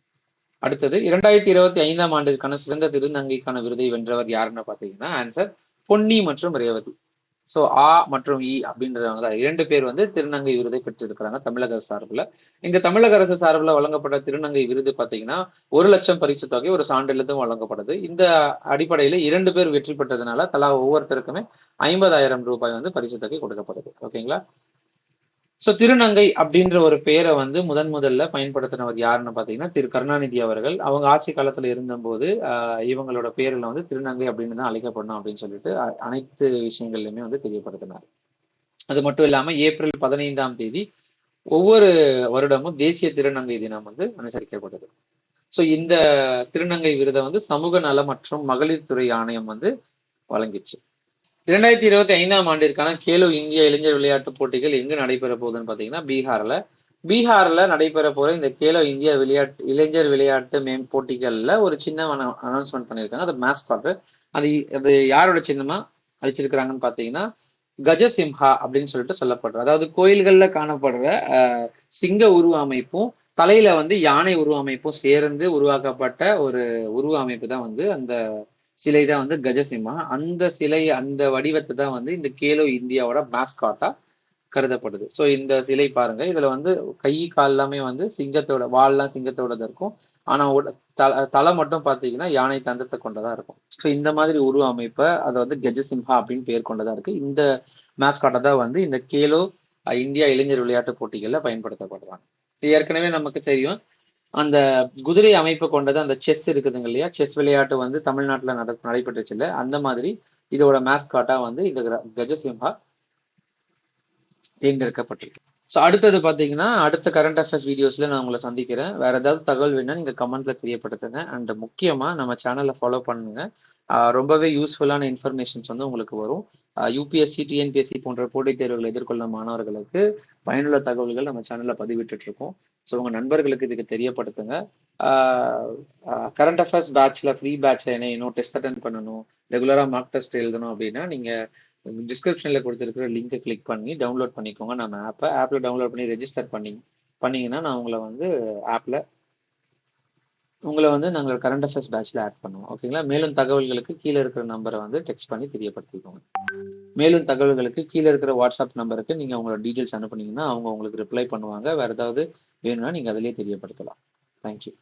அடுத்தது 2025ஆம் ஆண்டிற்கான சிறந்த திருநங்கைக்கான விருதை வென்றவர் யாருன்னு பாத்தீங்கன்னா ஆன்சர் பொன்னி மற்றும் ரேவதி. ஸோ மற்றும் அப்படின்றவங்க தான் 2 பேர் வந்து திருநங்கை விருதை பெற்றிருக்கிறாங்க தமிழக அரசு சார்பில். இந்த தமிழக அரசு சார்பில் வழங்கப்பட்ட திருநங்கை விருது பார்த்தீங்கன்னா 1,00,000 பரிசு தொகை, ஒரு சான்றிதழும் வழங்கப்படுது. இந்த அடிப்படையில் 2 பேர் வெற்றி பெற்றதுனால தலா ஒவ்வொருத்தருக்குமே 50,000 ரூபாய் வந்து பரிசு தொகை கொடுக்கப்படுது. ஓகேங்களா? ஸோ திருநங்கை அப்படின்ற ஒரு பேரை வந்து முதல்ல பயன்படுத்தினவர் யாருன்னு பார்த்தீங்கன்னா திரு கருணாநிதி அவர்கள். அவங்க ஆட்சி காலத்துல இருந்தபோது இவங்களோட பேர்ல வந்து திருநங்கை அப்படின்னு தான் அழைக்கப்படணும் அப்படின்னு சொல்லிட்டு அனைத்து விஷயங்கள்லையுமே வந்து தெரியப்படுத்தினார். அது மட்டும் இல்லாம ஏப்ரல் 15ஆம் தேதி ஒவ்வொரு வருடமும் தேசிய திருநங்கை தினம் வந்து அனுசரிக்கப்படுது. ஸோ இந்த திருநங்கை விருதை வந்து சமூக நல மற்றும் மகளிர் துறை ஆணையம் வந்து வழங்கிச்சு. 2025ஆம் ஆண்டிற்கான கேலோ இந்தியா இளைஞர் விளையாட்டு போட்டிகள் எங்க நடைபெற போகுதுன்னு பாத்தீங்கன்னா பீகார்ல நடைபெற போற இந்த கேலோ இந்தியா இளைஞர் விளையாட்டு போட்டிகள்ல ஒரு சின்ன அனௌன்ஸ்மெண்ட் பண்ணியிருக்காங்க. அது மேஸ்காட். அது யாரோட சின்னமா அழிச்சிருக்கிறாங்கன்னு பாத்தீங்கன்னா கஜசிம்ஹா அப்படின்னு சொல்லிட்டு சொல்லப்படுற, அதாவது கோயில்கள்ல காணப்படுற சிங்க உருவ அமைப்பும் தலையில வந்து யானை உருவ அமைப்பும் சேர்ந்து உருவாக்கப்பட்ட ஒரு உருவ அமைப்பு தான் வந்து அந்த சிலை தான் வந்து கஜசிம்ஹா. அந்த சிலை, அந்த வடிவத்தை தான் வந்து இந்த கேலோ இந்தியாவோட மேஸ்காட்டா கருதப்படுது. ஸோ இந்த சிலை பாருங்க, இதுல வந்து கை கால் எல்லாமே வந்து சிங்கத்தோட வால்லாம் சிங்கத்தோட இருக்கும். ஆனா தலை மட்டும் பாத்தீங்கன்னா யானை தந்தத்தை கொண்டதா இருக்கும். ஸோ இந்த மாதிரி உருவ அமைப்பை அதை வந்து கஜசிம்ஹா அப்படின்னு பேர் கொண்டதா இருக்கு. இந்த மேஸ்காட்டை தான் வந்து இந்த கேலோ இந்தியா இளைஞர் விளையாட்டு போட்டிகள்ல பயன்படுத்தப்படுறாங்க. ஏற்கனவே நமக்கு தெரியும், அந்த குதிரை அமைப்பு கொண்டது அந்த செஸ் இருக்குதுங்க இல்லையா, செஸ் விளையாட்டு வந்து தமிழ்நாட்டுல நடைபெற்றுச்சு இல்ல, அந்த மாதிரி இதோட மேஸ்காட்டா வந்து இந்த கஜசிம்ஹா தேர்ந்தெடுக்கப்பட்டிருக்கு. ஸோ அடுத்தது பார்த்தீங்கன்னா அடுத்த கரண்ட் அஃபேர்ஸ் வீடியோஸ்ல நான் உங்களை சந்திக்கிறேன். வேற ஏதாவது தகவல் வேணா நீங்க கமெண்ட்ல தெரியப்படுத்துங்க. அண்ட் முக்கியமா நம்ம சேனலை ஃபாலோ பண்ணுங்க. ரொம்பவே யூஸ்ஃபுல்லான இன்ஃபர்மேஷன்ஸ் வந்து உங்களுக்கு வரும். யூபிஎஸ்சி, டிஎன்பிஎஸ்சி போன்ற போட்டித் தேர்வுகளை எதிர்கொள்ளும் மாணவர்களுக்கு பயனுள்ள தகவல்கள் நம்ம சேனல்ல பதிவிட்டு இருக்கோம். ஸோ உங்க நண்பர்களுக்கு இதுக்கு தெரியப்படுத்துங்க. கரண்ட் அஃபேர்ஸ் பேட்ச்ல ஃப்ரீ பேட்ச்ல என்ன இன்னும் டெஸ்ட் அட்டன் பண்ணணும், ரெகுலரா மார்க் டெஸ்ட் எழுதணும் அப்படின்னா நீங்க டிஸ்கிரிப்ஷன்ல கொடுத்துருக்கிற லிங்கை கிளிக் பண்ணி டவுன்லோட் பண்ணிக்கோங்க. நம்ம ஆப்ல டவுன்லோட் பண்ணி ரெஜிஸ்டர் பண்ணீங்கன்னா நான் உங்களை வந்து நாங்கள் கரண்ட் அஃபேர்ஸ் பேட்ச்ல ஆட் பண்ணுவோம். ஓகேங்களா? மேலும் தகவல்களுக்கு கீழே இருக்கிற நம்பரை வந்து டெக்ஸ்ட் பண்ணி தெரியப்படுத்திக்கோங்க. மேலும் தகவல்களுக்கு கீழே இருக்கிற வாட்ஸ்அப் நம்பருக்கு நீங்க உங்களோட டீட்டெயில்ஸ் அனுப்புனீங்கன்னா அவங்க உங்களுக்கு ரிப்ளை பண்ணுவாங்க. வேற ஏதாவது வேணும்னா நீங்க அதிலேயே தெரியப்படுத்தலாம். தேங்க்யூ.